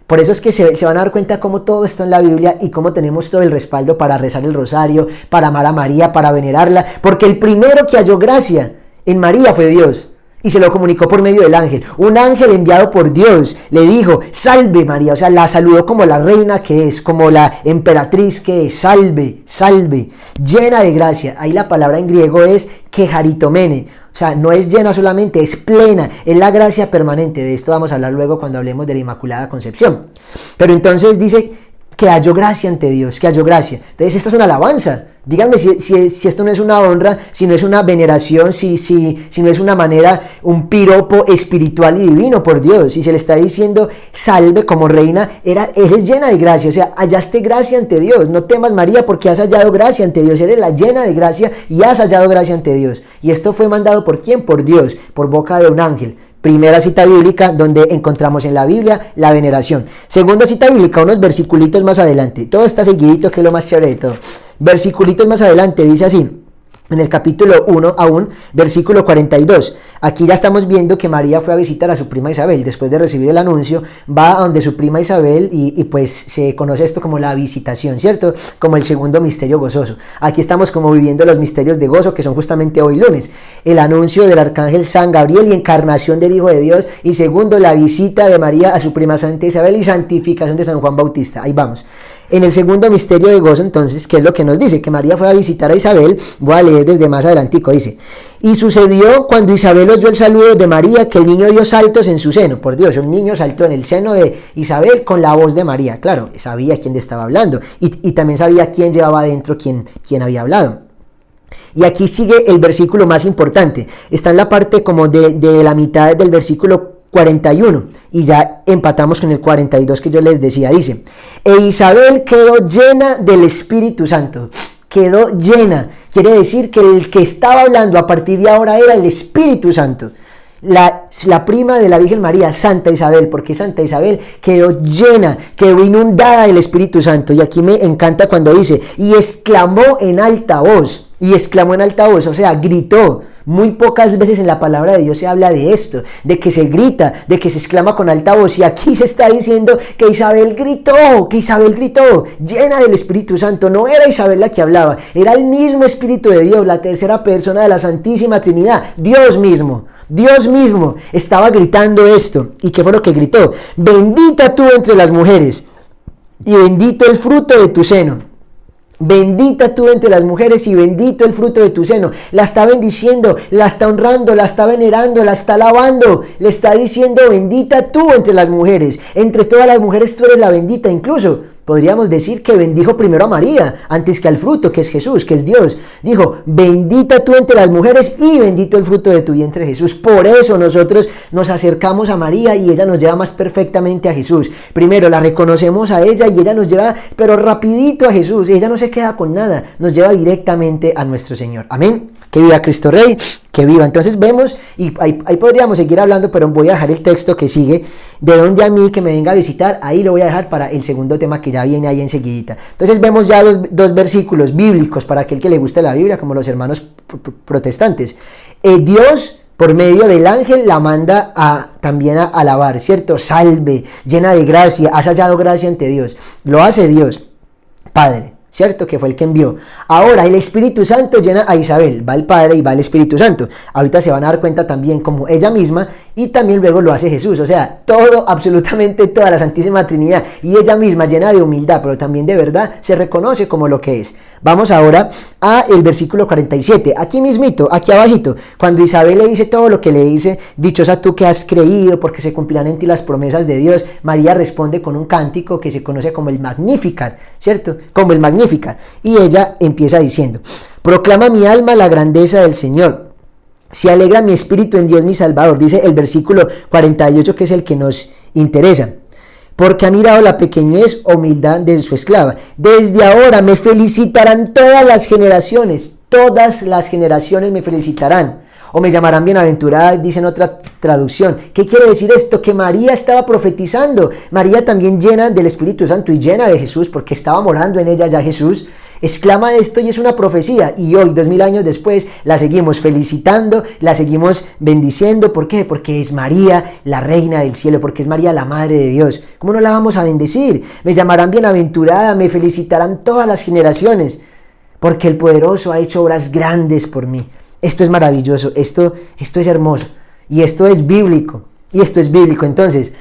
Por eso es que se van a dar cuenta cómo todo está en la Biblia y cómo tenemos todo el respaldo para rezar el rosario, para amar a María, para venerarla, porque el primero que halló gracia en María fue Dios. Y se lo comunicó por medio del ángel. Un ángel enviado por Dios le dijo: salve María. O sea, la saludó como la reina que es, como la emperatriz que es. Salve, salve, llena de gracia. Ahí la palabra en griego es kecharitomene. O sea, no es llena solamente, es plena, es la gracia permanente. De esto vamos a hablar luego cuando hablemos de la Inmaculada Concepción. Pero entonces dice que halló gracia ante Dios, que halló gracia. Entonces esta es una alabanza. Díganme si esto no es una honra, si no es una veneración, si no es una manera, un piropo espiritual y divino por Dios. Si se le está diciendo: salve como reina, eres llena de gracia, o sea, hallaste gracia ante Dios. No temas, María, porque has hallado gracia ante Dios. Eres la llena de gracia y has hallado gracia ante Dios. Y esto fue mandado ¿por quién? Por Dios, por boca de un ángel. Primera cita bíblica donde encontramos en la Biblia la veneración. Segunda cita bíblica, unos versiculitos más adelante. Todo está seguidito, que es lo más chévere de todo. Versiculitos más adelante, dice así: en el capítulo 1 aún, versículo 42. Aquí ya estamos viendo que María fue a visitar a su prima Isabel. Después de recibir el anuncio, va a donde su prima Isabel y pues se conoce esto como la visitación, ¿cierto? Como el segundo misterio gozoso. Aquí estamos como viviendo los misterios de gozo que son justamente hoy lunes. El anuncio del arcángel San Gabriel y encarnación del Hijo de Dios. Y segundo, la visita de María a su prima Santa Isabel y santificación de San Juan Bautista. Ahí vamos. En el segundo misterio de gozo, entonces, ¿qué es lo que nos dice? Que María fue a visitar a Isabel. Voy a leer desde más adelantico, dice: y sucedió cuando Isabel oyó el saludo de María, que el niño dio saltos en su seno. Por Dios, un niño saltó en el seno de Isabel con la voz de María. Claro, sabía quién le estaba hablando y también sabía quién llevaba adentro, quién había hablado. Y aquí sigue el versículo más importante. Está en la parte como de la mitad del versículo 41 y ya empatamos con el 42 que yo les decía. Dice: e Isabel quedó llena del Espíritu Santo. Quedó llena, quiere decir que el que estaba hablando a partir de ahora era el Espíritu Santo. La prima de la Virgen María, Santa Isabel, porque Santa Isabel quedó llena, quedó inundada del Espíritu Santo. Y aquí me encanta cuando dice: y exclamó en alta voz. Y exclamó en alta voz, o sea, gritó. Muy pocas veces en la palabra de Dios se habla de esto, de que se grita, de que se exclama con alta voz. Y aquí se está diciendo que Isabel gritó, llena del Espíritu Santo. No era Isabel la que hablaba, era el mismo Espíritu de Dios, la tercera persona de la Santísima Trinidad, Dios mismo estaba gritando esto. ¿Y qué fue lo que gritó? Bendita tú entre las mujeres y bendito el fruto de tu seno. Bendita tú entre las mujeres y bendito el fruto de tu seno. La está bendiciendo, la está honrando, la está venerando, la está alabando. Le está diciendo: bendita tú entre las mujeres. Entre todas las mujeres tú eres la bendita. Incluso podríamos decir que bendijo primero a María antes que al fruto, que es Jesús, que es Dios. Dijo: bendita tú entre las mujeres y bendito el fruto de tu vientre, Jesús. Por eso nosotros nos acercamos a María y ella nos lleva más perfectamente a Jesús. Primero la reconocemos a ella y ella nos lleva pero rapidito a Jesús. Ella no se queda con nada, nos lleva directamente a nuestro Señor. Amén. Que viva Cristo Rey, que viva. Entonces vemos, y ahí podríamos seguir hablando, pero voy a dejar el texto que sigue, de donde a mí que me venga a visitar, ahí lo voy a dejar para el segundo tema que ya viene ahí enseguidita. Entonces vemos ya dos versículos bíblicos para aquel que le guste la Biblia, como los hermanos protestantes. Dios, por medio del ángel, la manda también a alabar, ¿cierto? Salve, llena de gracia, has hallado gracia ante Dios. Lo hace Dios, Padre, ¿cierto? Que fue el que envió. Ahora el Espíritu Santo llena a Isabel. Va el Padre y va el Espíritu Santo. Ahorita se van a dar cuenta también como ella misma, y también luego lo hace Jesús. O sea, todo, absolutamente toda la Santísima Trinidad y ella misma, llena de humildad, pero también de verdad, se reconoce como lo que es. Vamos ahora a el versículo 47. Aquí mismito, aquí abajito, cuando Isabel le dice todo lo que le dice: dichosa tú que has creído, porque se cumplirán en ti las promesas de Dios. María responde con un cántico que se conoce como el Magnificat, ¿cierto? Como el Magnificat. Y ella empieza diciendo: proclama mi alma la grandeza del Señor. Se alegra mi espíritu en Dios mi Salvador. Dice el versículo 48, que es el que nos interesa. Porque ha mirado la pequeñez o humildad de su esclava. Desde ahora me felicitarán todas las generaciones. Todas las generaciones me felicitarán. O me llamarán bienaventurada, dice en otra traducción. ¿Qué quiere decir esto? Que María estaba profetizando. María también llena del Espíritu Santo y llena de Jesús, porque estaba morando en ella ya Jesús. Exclama esto y es una profecía. Y hoy, 2000 años después, la seguimos felicitando, la seguimos bendiciendo. ¿Por qué? Porque es María la reina del cielo, porque es María la madre de Dios. ¿Cómo no la vamos a bendecir? Me llamarán bienaventurada, me felicitarán todas las generaciones, porque el poderoso ha hecho obras grandes por mí. Esto es maravilloso, esto es hermoso, y esto es bíblico, Entonces,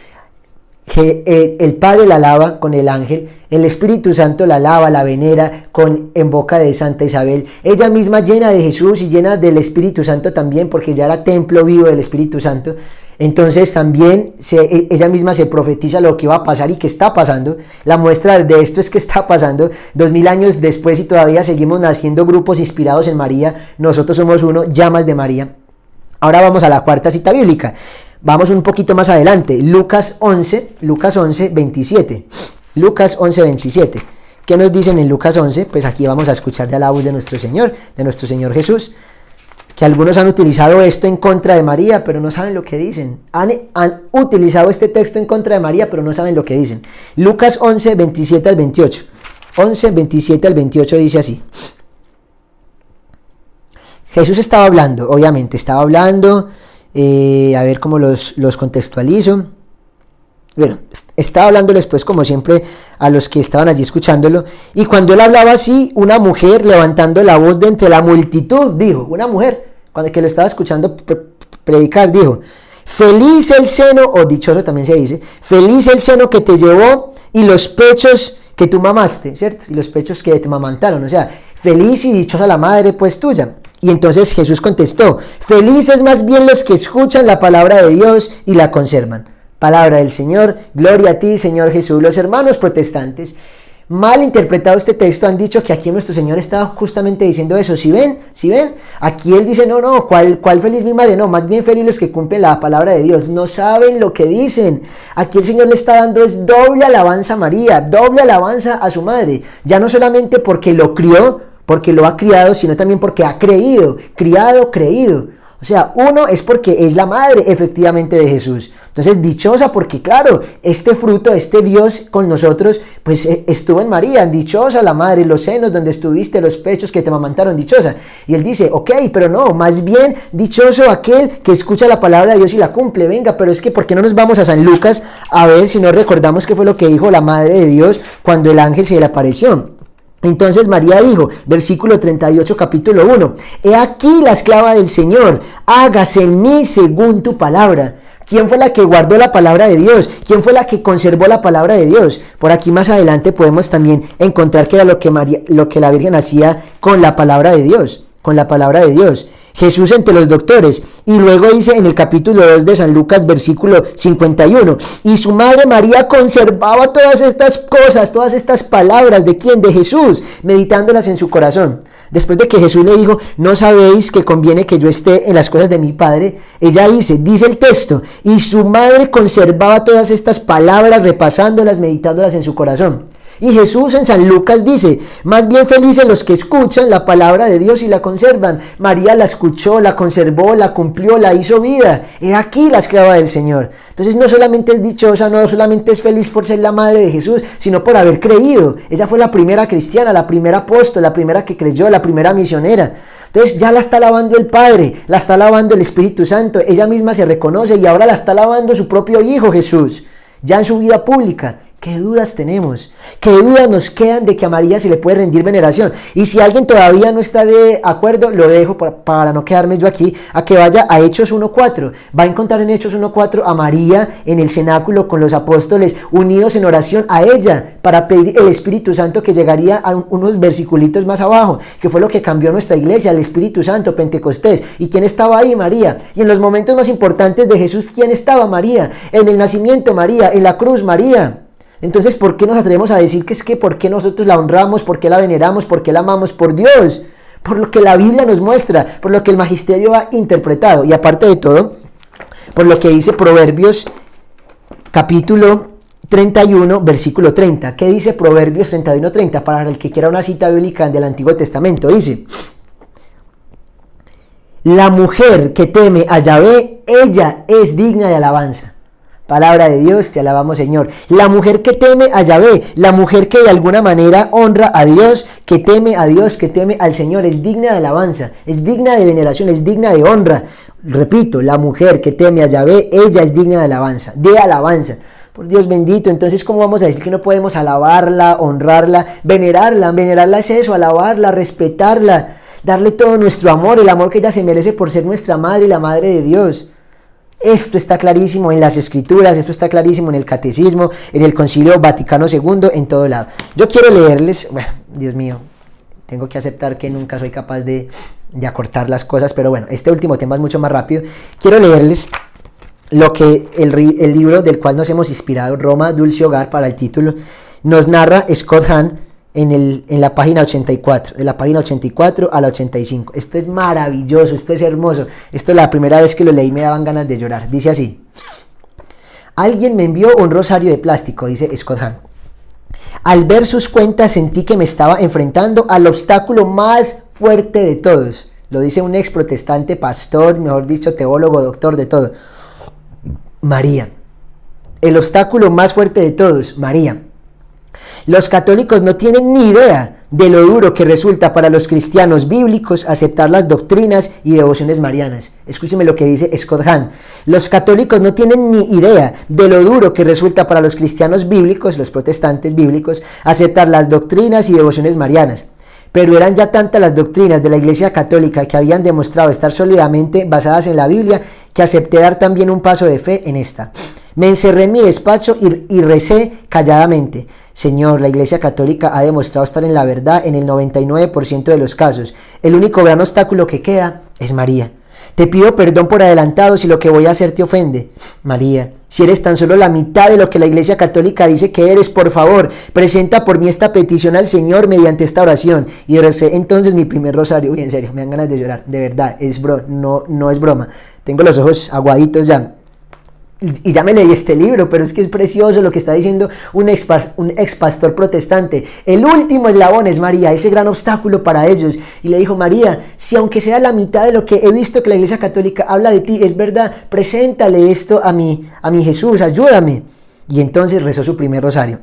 el Padre la alaba con el ángel, el Espíritu Santo la alaba, la venera en boca de Santa Isabel. Ella misma llena de Jesús y llena del Espíritu Santo también, porque ya era templo vivo del Espíritu Santo. Entonces también ella misma se profetiza lo que va a pasar y que está pasando. La muestra de esto es que está pasando 2000 años después y todavía seguimos naciendo grupos inspirados en María. Nosotros somos uno, llamas de María. Ahora vamos a la cuarta cita bíblica. Vamos un poquito más adelante. Lucas 11, 27. Lucas 11, 27. ¿Qué nos dicen en Lucas 11? Pues aquí vamos a escuchar ya la voz de nuestro Señor Jesús. Que algunos han utilizado esto en contra de María, pero no saben lo que dicen. Han utilizado este texto en contra de María, pero no saben lo que dicen. Lucas 11, 27 al 28. 11, 27 al 28 dice así. Jesús estaba hablando, obviamente, estaba hablando, a ver cómo los contextualizo. Bueno, estaba hablándoles pues como siempre a los que estaban allí escuchándolo, y cuando él hablaba así, una mujer levantando la voz de entre la multitud, dijo, una mujer, cuando que lo estaba escuchando predicar, dijo, feliz el seno, o dichoso también se dice, feliz el seno que te llevó y los pechos que tú mamaste, ¿cierto? Y los pechos que te mamantaron, o sea, feliz y dichosa la madre pues tuya. Y entonces Jesús contestó, felices más bien los que escuchan la palabra de Dios y la conservan. Palabra del Señor, gloria a ti, Señor Jesús. Los hermanos protestantes, mal interpretado este texto, han dicho que aquí nuestro Señor estaba justamente diciendo eso. ¿Sí ven? Aquí Él dice, no, ¿cuál feliz mi madre? No, más bien feliz los que cumplen la palabra de Dios. No saben lo que dicen. Aquí el Señor le está dando es doble alabanza a María, doble alabanza a su madre. Ya no solamente porque lo crió, porque lo ha criado, sino también porque ha creído, creído. O sea, uno es porque es la madre efectivamente de Jesús. Entonces, dichosa porque claro, este fruto, este Dios con nosotros, pues estuvo en María. Dichosa la madre, los senos donde estuviste, los pechos que te amamantaron, dichosa. Y él dice, ok, pero no, más bien dichoso aquel que escucha la palabra de Dios y la cumple. Venga, pero es que ¿por qué no nos vamos a San Lucas a ver si no recordamos qué fue lo que dijo la madre de Dios cuando el ángel se le apareció? Entonces María dijo, versículo 38, capítulo 1, he aquí la esclava del Señor, hágase en mí según tu palabra. ¿Quién fue la que guardó la palabra de Dios? ¿Quién fue la que conservó la palabra de Dios? Por aquí más adelante podemos también encontrar que era lo que la Virgen hacía con la palabra de Dios, Jesús entre los doctores. Y luego dice en el capítulo 2 de San Lucas, versículo 51, y su madre María conservaba todas estas cosas, todas estas palabras, ¿de quién? De Jesús, meditándolas en su corazón. Después de que Jesús le dijo, no sabéis que conviene que yo esté en las cosas de mi Padre, ella dice el texto, y su madre conservaba todas estas palabras, repasándolas, meditándolas en su corazón. Y Jesús en San Lucas dice, más bien felices los que escuchan la palabra de Dios y la conservan. María la escuchó, la conservó, la cumplió, la hizo vida. He aquí la esclava del Señor. Entonces no solamente es dichosa, no solamente es feliz por ser la madre de Jesús, sino por haber creído. Ella fue la primera cristiana, la primera apóstol, la primera que creyó, la primera misionera. Entonces ya la está alabando el Padre, la está alabando el Espíritu Santo. Ella misma se reconoce y ahora la está alabando su propio Hijo Jesús, ya en su vida pública. ¿Qué dudas tenemos? ¿Qué dudas nos quedan de que a María se le puede rendir veneración? Y si alguien todavía no está de acuerdo, lo dejo para no quedarme yo aquí, a que vaya a Hechos 1.4. Va a encontrar en Hechos 1.4 a María en el cenáculo con los apóstoles, unidos en oración a ella, para pedir el Espíritu Santo, que llegaría a unos versiculitos más abajo, que fue lo que cambió nuestra iglesia, el Espíritu Santo, Pentecostés. ¿Y quién estaba ahí? María. Y en los momentos más importantes de Jesús, ¿quién estaba? María. En el nacimiento, María. En la cruz, María. Entonces, ¿por qué nos atrevemos a decir que por qué nosotros la honramos, por qué la veneramos, por qué la amamos? Por Dios, por lo que la Biblia nos muestra, por lo que el magisterio ha interpretado, y aparte de todo, por lo que dice Proverbios capítulo 31, versículo 30. ¿Qué dice Proverbios 31, 30? Para el que quiera una cita bíblica del Antiguo Testamento, dice: la mujer que teme a Yahvé, ella es digna de alabanza. Palabra de Dios, te alabamos, Señor. La mujer que teme a Yahvé, la mujer que de alguna manera honra a Dios, que teme a Dios, que teme al Señor, es digna de alabanza, es digna de veneración, es digna de honra. Repito, la mujer que teme a Yahvé, ella es digna de alabanza, de alabanza. Por Dios bendito. Entonces, ¿cómo vamos a decir que no podemos alabarla, honrarla, venerarla? Venerarla es eso, alabarla, respetarla, darle todo nuestro amor, el amor que ella se merece por ser nuestra madre y la madre de Dios. Esto está clarísimo en las Escrituras, esto está clarísimo en el Catecismo, en el Concilio Vaticano II, en todo lado. Yo quiero leerles, bueno, Dios mío, tengo que aceptar que nunca soy capaz de acortar las cosas, pero bueno, este último tema es mucho más rápido. Quiero leerles lo que el libro del cual nos hemos inspirado, Roma, Dulce Hogar, para el título, nos narra Scott Hahn en la página 84, de la página 84 a la 85. Esto es maravilloso, esto es hermoso. Esto la primera vez que lo leí me daban ganas de llorar. Dice así: alguien me envió un rosario de plástico, dice Scott Hahn. Al ver sus cuentas sentí que me estaba enfrentando al obstáculo más fuerte de todos. Lo dice un ex protestante, pastor, mejor dicho, teólogo, doctor, de todo. María. El obstáculo más fuerte de todos, María. Los católicos no tienen ni idea de lo duro que resulta para los cristianos bíblicos aceptar las doctrinas y devociones marianas. Escúcheme lo que dice Scott Hahn. Los católicos no tienen ni idea de lo duro que resulta para los cristianos bíblicos, los protestantes bíblicos, aceptar las doctrinas y devociones marianas. Pero eran ya tantas las doctrinas de la Iglesia Católica que habían demostrado estar sólidamente basadas en la Biblia que acepté dar también un paso de fe en esta. Me encerré en mi despacho y recé calladamente. Señor, la Iglesia Católica ha demostrado estar en la verdad en el 99% de los casos. El único gran obstáculo que queda es María. Te pido perdón por adelantado si lo que voy a hacer te ofende. María, si eres tan solo la mitad de lo que la Iglesia Católica dice que eres, por favor, presenta por mí esta petición al Señor mediante esta oración. Y recé entonces mi primer rosario. Uy, en serio, me dan ganas de llorar. De verdad, no es broma. Tengo los ojos aguaditos ya. Y ya me leí este libro, pero es que es precioso lo que está diciendo un ex pastor protestante. El último eslabón es María, ese gran obstáculo para ellos. Y le dijo: María, si aunque sea la mitad de lo que he visto que la Iglesia Católica habla de ti, es verdad, preséntale esto a mi Jesús, ayúdame. Y entonces rezó su primer rosario.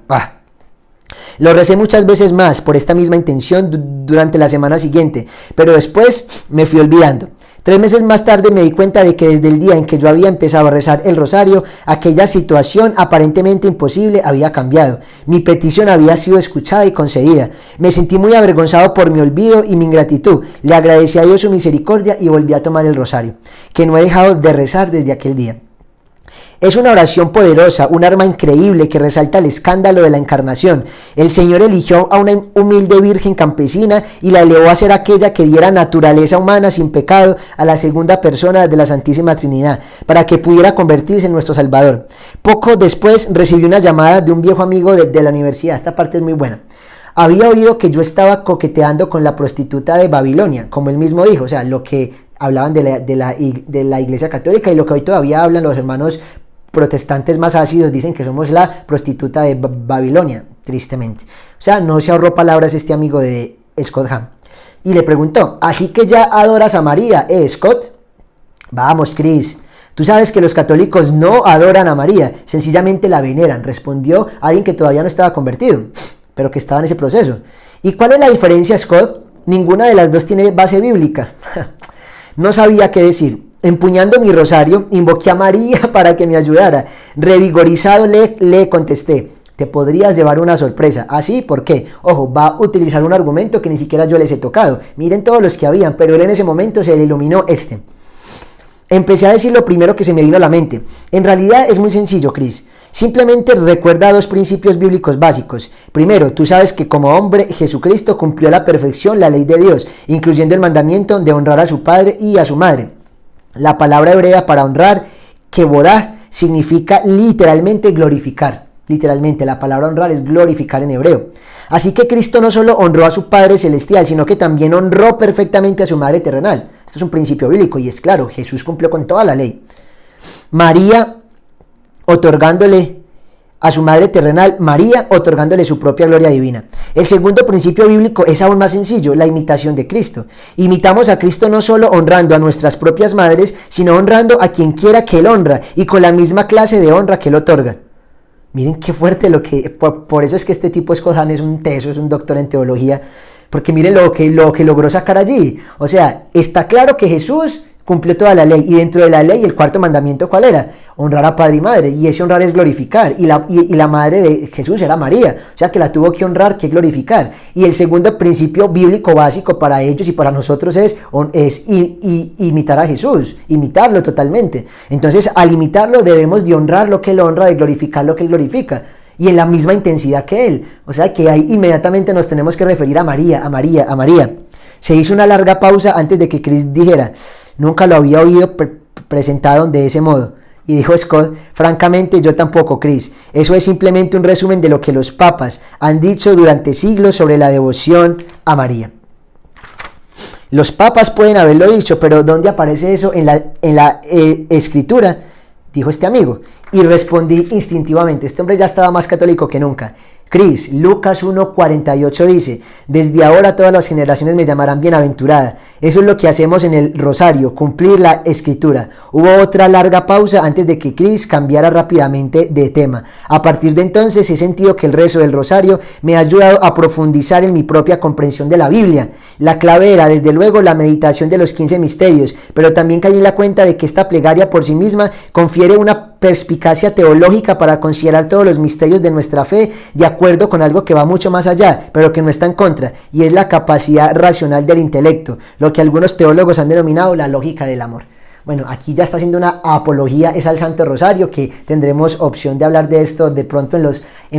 Lo recé muchas veces más por esta misma intención durante la semana siguiente, pero después me fui olvidando. 3 meses más tarde me di cuenta de que desde el día en que yo había empezado a rezar el rosario, aquella situación aparentemente imposible había cambiado. Mi petición había sido escuchada y concedida. Me sentí muy avergonzado por mi olvido y mi ingratitud. Le agradecí a Dios su misericordia y volví a tomar el rosario, que no he dejado de rezar desde aquel día. Es una oración poderosa, un arma increíble que resalta el escándalo de la encarnación. El Señor eligió a una humilde virgen campesina y la elevó a ser aquella que diera naturaleza humana sin pecado a la segunda persona de la Santísima Trinidad, para que pudiera convertirse en nuestro Salvador. Poco después recibí una llamada de un viejo amigo de la universidad. Esta parte es muy buena. Había oído que yo estaba coqueteando con la prostituta de Babilonia, como él mismo dijo, o sea, lo que hablaban de la Iglesia Católica y lo que hoy todavía hablan los hermanos protestantes más ácidos, dicen que somos la prostituta de Babilonia, tristemente. O sea, no se ahorró palabras este amigo de Scott Hahn. Y le preguntó: ¿así que ya adoras a María, Scott? Vamos, Chris, tú sabes que los católicos no adoran a María, sencillamente la veneran, respondió alguien que todavía no estaba convertido, pero que estaba en ese proceso. ¿Y cuál es la diferencia, Scott? Ninguna de las dos tiene base bíblica. No sabía qué decir. Empuñando mi rosario, invoqué a María para que me ayudara. Revigorizado le contesté: te podrías llevar una sorpresa. ¿Así? ¿Por qué? Ojo, va a utilizar un argumento que ni siquiera yo les he tocado. Miren todos los que habían, pero él en ese momento se le iluminó este. Empecé a decir lo primero que se me vino a la mente. En realidad es muy sencillo, Chris. Simplemente recuerda 2 principios bíblicos básicos. Primero, tú sabes que como hombre Jesucristo cumplió a la perfección la ley de Dios, incluyendo el mandamiento de honrar a su padre y a su madre. La palabra hebrea para honrar, kevodá, significa literalmente glorificar. Literalmente, la palabra honrar es glorificar en hebreo. Así que Cristo no solo honró a su Padre Celestial, sino que también honró perfectamente a su Madre Terrenal. Esto es un principio bíblico y es claro, Jesús cumplió con toda la ley. María, otorgándole a su Madre Terrenal, María otorgándole su propia gloria divina. El segundo principio bíblico es aún más sencillo, la imitación de Cristo. Imitamos a Cristo no solo honrando a nuestras propias madres, sino honrando a quien quiera que Él honra y con la misma clase de honra que Él otorga. Miren qué fuerte por eso es que este tipo Scott Hahn es un teso, es un doctor en teología, porque miren lo que logró sacar allí. O sea, está claro que Jesús cumplió toda la ley, y dentro de la ley el cuarto mandamiento, ¿cuál era? Honrar a padre y madre, y ese honrar es glorificar, y la madre de Jesús era María, o sea que la tuvo que honrar, que glorificar. Y el segundo principio bíblico básico para ellos y para nosotros es imitar a Jesús, imitarlo totalmente. Entonces, al imitarlo debemos de honrar lo que Él honra, de glorificar lo que Él glorifica, y en la misma intensidad que Él. O sea que ahí inmediatamente nos tenemos que referir a María, a María, a María. Se hizo una larga pausa antes de que Chris dijera: nunca lo había oído presentado de ese modo. Y dijo Scott: francamente yo tampoco, Chris. Eso es simplemente un resumen de lo que los papas han dicho durante siglos sobre la devoción a María. Los papas pueden haberlo dicho, pero ¿dónde aparece eso en la escritura? Dijo este amigo. Y respondí instintivamente. Este hombre ya estaba más católico que nunca. Cris, Lucas 1:48 dice: desde ahora todas las generaciones me llamarán bienaventurada. Eso es lo que hacemos en el rosario, cumplir la escritura. Hubo otra larga pausa antes de que Cris cambiara rápidamente de tema. A partir de entonces he sentido que el rezo del rosario me ha ayudado a profundizar en mi propia comprensión de la Biblia. La clave era, desde luego, la meditación de los 15 misterios, pero también caí en la cuenta de que esta plegaria por sí misma confiere una perspicacia teológica para considerar todos los misterios de nuestra fe de acuerdo con algo que va mucho más allá, pero que no está en contra, y es la capacidad racional del intelecto, lo que algunos teólogos han denominado la lógica del amor. Bueno, aquí ya está haciendo una apología, es al Santo Rosario, que tendremos opción de hablar de esto de pronto en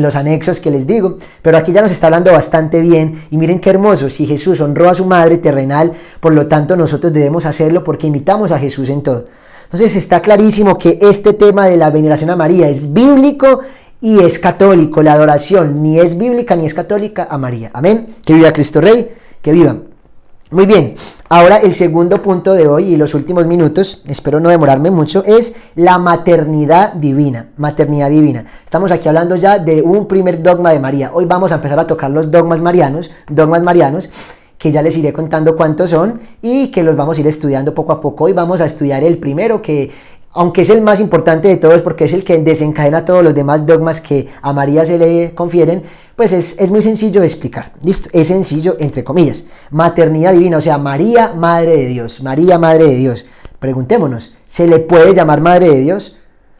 los anexos que les digo, pero aquí ya nos está hablando bastante bien, y miren qué hermoso, si Jesús honró a su madre terrenal, por lo tanto nosotros debemos hacerlo porque imitamos a Jesús en todo. Entonces está clarísimo que este tema de la veneración a María es bíblico y es católico. La adoración ni es bíblica ni es católica a María. Amén. Que viva Cristo Rey, que viva. Muy bien, ahora el segundo punto de hoy y los últimos minutos, espero no demorarme mucho, es la maternidad divina. Maternidad divina. Estamos aquí hablando ya de un primer dogma de María. Hoy vamos a empezar a tocar los dogmas marianos, que ya les iré contando cuántos son y que los vamos a ir estudiando poco a poco. Hoy vamos a estudiar el primero, que aunque es el más importante de todos porque es el que desencadena todos los demás dogmas que a María se le confieren, pues es muy sencillo de explicar. Listo, es sencillo entre comillas. Maternidad divina, o sea, María, Madre de Dios. María, Madre de Dios. Preguntémonos, ¿se le puede llamar Madre de Dios?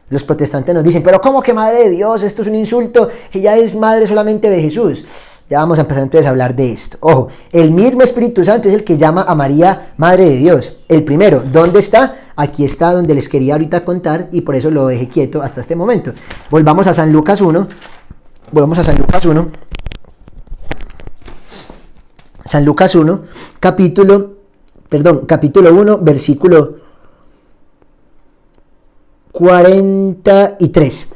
Los protestantes nos dicen, pero ¿cómo que Madre de Dios? Esto es un insulto, ella es madre solamente de Jesús. Ya vamos a empezar entonces a hablar de esto. Ojo, el mismo Espíritu Santo es el que llama a María Madre de Dios. El primero, ¿dónde está? Aquí está donde les quería ahorita contar y por eso lo dejé quieto hasta este momento. Volvamos a San Lucas 1. San Lucas 1, capítulo 1, versículo 43.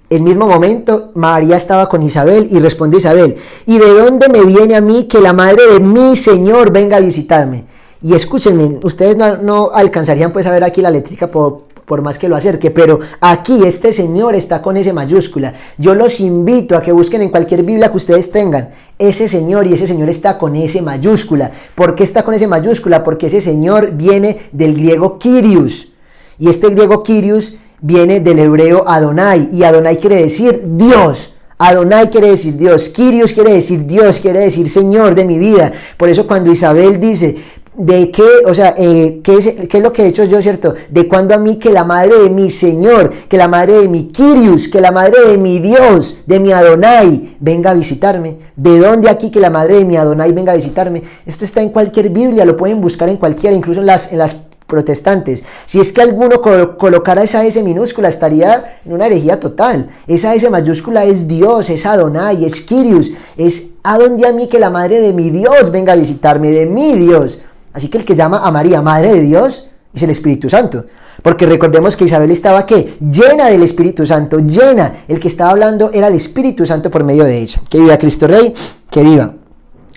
El mismo momento, María estaba con Isabel y responde Isabel: ¿y de dónde me viene a mí que la madre de mi Señor venga a visitarme? Y escúchenme, ustedes no alcanzarían pues a ver aquí la letrica por más que lo acerque, pero aquí este Señor está con S mayúscula. Yo los invito a que busquen en cualquier Biblia que ustedes tengan ese Señor, y ese Señor está con S mayúscula. ¿Por qué está con S mayúscula? Porque ese Señor viene del griego Kyrios, y este griego Kyrios viene del hebreo Adonai, y Adonai quiere decir Dios. Adonai quiere decir Dios, Kyrios quiere decir Dios, quiere decir Señor de mi vida. Por eso cuando Isabel dice, ¿de qué? O sea, ¿qué es lo que he hecho yo, cierto? ¿De cuándo a mí que la madre de mi Señor, que la madre de mi Kyrios, que la madre de mi Dios, de mi Adonai, venga a visitarme? ¿De dónde aquí que la madre de mi Adonai venga a visitarme? Esto está en cualquier Biblia, lo pueden buscar en cualquiera, incluso en las protestantes. Si es que alguno colocara esa S minúscula, estaría en una herejía total. Esa S mayúscula es Dios, es Adonai, es Kyrios, es a donde a mí que la madre de mi Dios venga a visitarme, de mi Dios. Así que el que llama a María Madre de Dios es el Espíritu Santo, porque recordemos que Isabel estaba ¿qué? Llena del Espíritu Santo, llena. El que estaba hablando era el Espíritu Santo por medio de ella. Que viva Cristo Rey, que viva.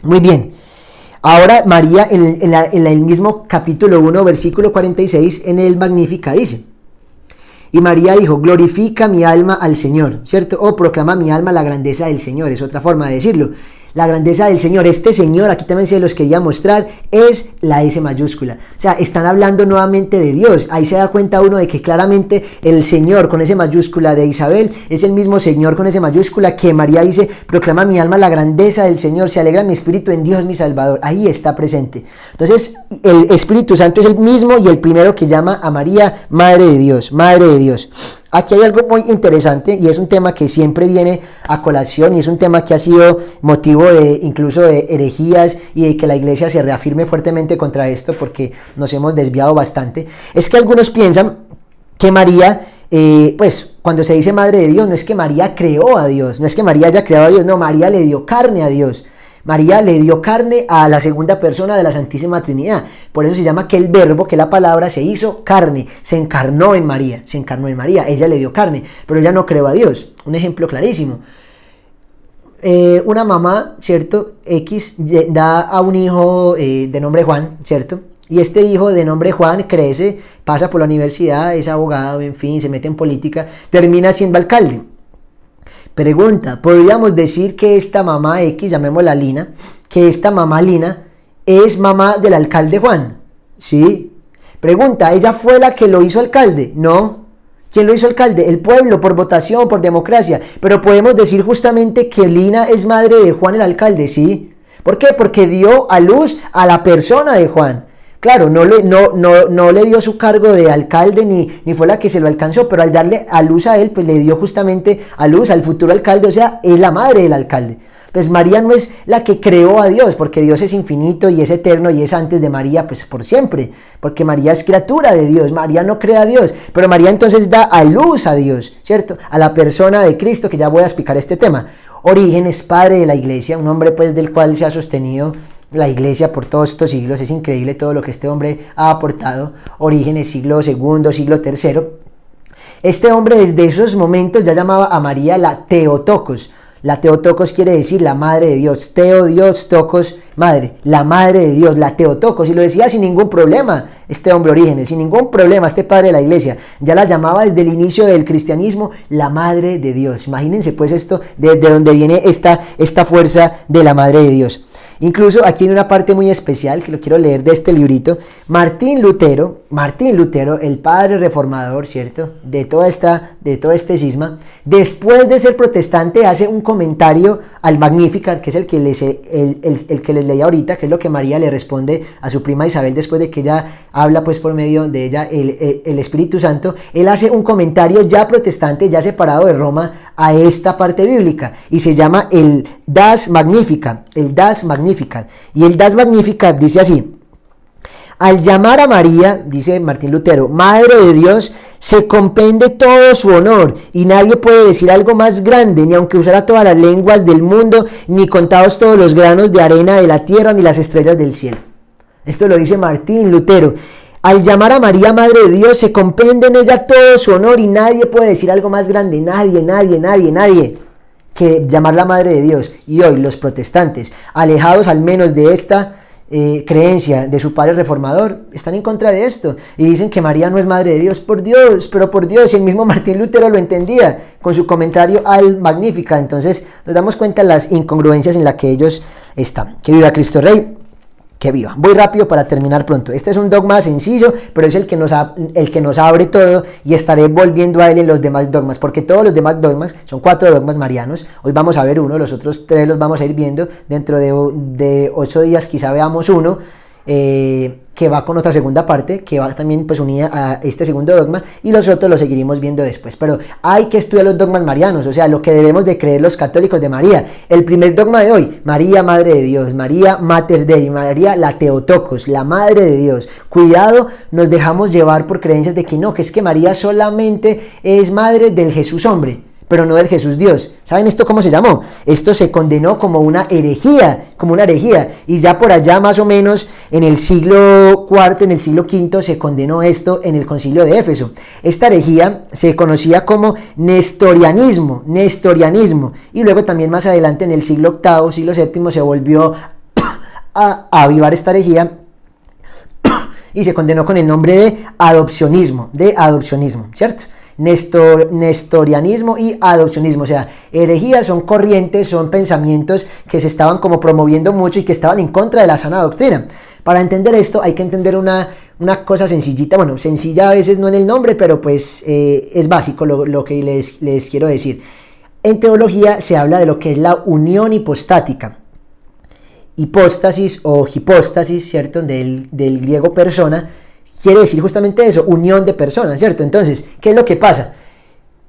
Muy bien. Ahora María en el mismo capítulo 1, versículo 46, en el Magnífica dice: y María dijo, glorifica mi alma al Señor, ¿cierto? O proclama mi alma la grandeza del Señor, es otra forma de decirlo. La grandeza del Señor, este Señor, aquí también se los quería mostrar, es la S mayúscula. O sea, están hablando nuevamente de Dios. Ahí se da cuenta uno de que claramente el Señor con S mayúscula de Isabel es el mismo Señor con S mayúscula que María dice, proclama mi alma la grandeza del Señor, se alegra mi espíritu en Dios mi Salvador. Ahí está presente. Entonces, el Espíritu Santo es el mismo y el primero que llama a María Madre de Dios, Madre de Dios. Aquí hay algo muy interesante y es un tema que siempre viene a colación y es un tema que ha sido motivo de incluso de herejías y de que la iglesia se reafirme fuertemente contra esto porque nos hemos desviado bastante. Es que algunos piensan que María, pues cuando se dice Madre de Dios, no es que María creó a Dios, no es que María haya creado a Dios, no, María le dio carne a Dios. María le dio carne a la segunda persona de la Santísima Trinidad. Por eso se llama que el verbo, que la palabra, se hizo carne, se encarnó en María, ella le dio carne, pero ella no creó a Dios. Un ejemplo clarísimo. Una mamá, ¿cierto? X da a un hijo de nombre Juan, ¿cierto? Y este hijo de nombre Juan crece, pasa por la universidad, es abogado, en fin, se mete en política, termina siendo alcalde. Pregunta, ¿podríamos decir que esta mamá X, llamémosla Lina, que esta mamá Lina es mamá del alcalde Juan? Sí. Pregunta, ¿ella fue la que lo hizo alcalde? No. ¿Quién lo hizo alcalde? El pueblo, por votación, por democracia. Pero podemos decir justamente que Lina es madre de Juan el alcalde, ¿sí? ¿Por qué? Porque dio a luz a la persona de Juan. Claro, no le dio su cargo de alcalde ni fue la que se lo alcanzó, pero al darle a luz a él, pues le dio justamente a luz al futuro alcalde, o sea, es la madre del alcalde. Entonces María no es la que creó a Dios, porque Dios es infinito y es eterno y es antes de María, pues por siempre, porque María es criatura de Dios, María no crea a Dios, pero María entonces da a luz a Dios, ¿cierto? A la persona de Cristo, que ya voy a explicar este tema. Orígenes, padre de la iglesia, un hombre pues del cual se ha sostenido la iglesia por todos estos siglos. Es increíble todo lo que este hombre ha aportado. Orígenes, siglo II, siglo III. Este hombre desde esos momentos ya llamaba a María la Theotokos. La Theotokos quiere decir la madre de Dios. Teo, Dios, tokos, madre. La madre de Dios, la Theotokos. Y lo decía sin ningún problema este hombre Orígenes, sin ningún problema, este padre de la iglesia. Ya la llamaba desde el inicio del cristianismo la madre de Dios. Imagínense pues esto, de donde viene esta fuerza de la madre de Dios. Incluso aquí hay una parte muy especial que lo quiero leer de este librito. Martín Lutero, el padre reformador, ¿cierto? De todo este cisma, después de ser protestante, hace un comentario al Magnificat, que es el que les leí ahorita, que es lo que María le responde a su prima Isabel después de que ella habla pues por medio de ella el Espíritu Santo. Él hace un comentario ya protestante, ya separado de Roma, a esta parte bíblica, y se llama el Das Magnificat, y el Das Magnificat dice así: al llamar a María, dice Martín Lutero, Madre de Dios, se comprende todo su honor, y nadie puede decir algo más grande, ni aunque usara todas las lenguas del mundo, ni contados todos los granos de arena de la tierra, ni las estrellas del cielo. Esto lo dice Martín Lutero. Al llamar a María Madre de Dios, se comprende en ella todo su honor, y nadie puede decir algo más grande, nadie, que llamarla Madre de Dios. Y hoy los protestantes, alejados al menos de esta creencia de su padre reformador, están en contra de esto y dicen que María no es Madre de Dios. Por Dios, y el mismo Martín Lutero lo entendía con su comentario al Magnificat. Entonces nos damos cuenta de las incongruencias en las que ellos están. Que viva Cristo Rey. Que viva. Voy rápido para terminar pronto. Este es un dogma sencillo, pero es el que nos abre todo, y estaré volviendo a él en los demás dogmas, porque todos los demás dogmas, son 4 dogmas marianos. Hoy vamos a ver uno, los otros 3 los vamos a ir viendo. Dentro de 8 días quizá veamos uno, que va con otra segunda parte, que va también pues unida a este segundo dogma, y los otros los seguiremos viendo después. Pero hay que estudiar los dogmas marianos, o sea, lo que debemos de creer los católicos de María. El primer dogma de hoy: María, Madre de Dios, María, Mater Dei, María, la Theotokos, la Madre de Dios. Cuidado, nos dejamos llevar por creencias de que no, que es que María solamente es madre del Jesús hombre, pero no del Jesús Dios. ¿Saben esto cómo se llamó? Esto se condenó como una herejía, y ya por allá más o menos en el siglo IV, en el siglo V, se condenó esto en el concilio de Éfeso. Esta herejía se conocía como nestorianismo, y luego también más adelante en el siglo VIII, siglo VII, se volvió a avivar esta herejía y se condenó con el nombre de adopcionismo, ¿cierto? Nestorianismo y adopcionismo, o sea, herejías son corrientes, son pensamientos que se estaban como promoviendo mucho y que estaban en contra de la sana doctrina. Para entender esto hay que entender una cosa sencillita, bueno, sencilla a veces no en el nombre, pero pues es básico lo que les quiero decir. En teología se habla de lo que es la unión hipostática. Hipóstasis o hipóstasis, ¿cierto? Del griego persona, quiere decir justamente eso, unión de personas, ¿cierto? Entonces, ¿qué es lo que pasa?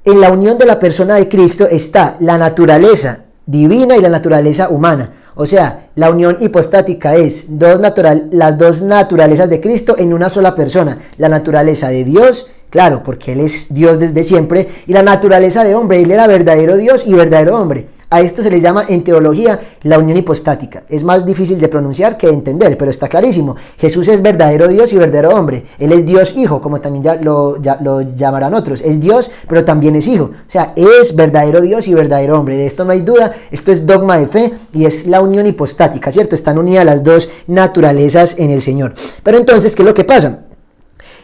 En la unión de la persona de Cristo está la naturaleza divina y la naturaleza humana. O sea, la unión hipostática es las dos naturalezas de Cristo en una sola persona. La naturaleza de Dios, claro, porque Él es Dios desde siempre, y la naturaleza de hombre. Él era verdadero Dios y verdadero hombre. A esto se le llama en teología la unión hipostática. Es más difícil de pronunciar que de entender, pero está clarísimo. Jesús es verdadero Dios y verdadero hombre. Él es Dios Hijo, como también ya lo llamarán otros. Es Dios, pero también es Hijo. O sea, es verdadero Dios y verdadero hombre. De esto no hay duda. Esto es dogma de fe y es la unión hipostática, ¿cierto? Están unidas las dos naturalezas en el Señor. Pero entonces, ¿qué es lo que pasa?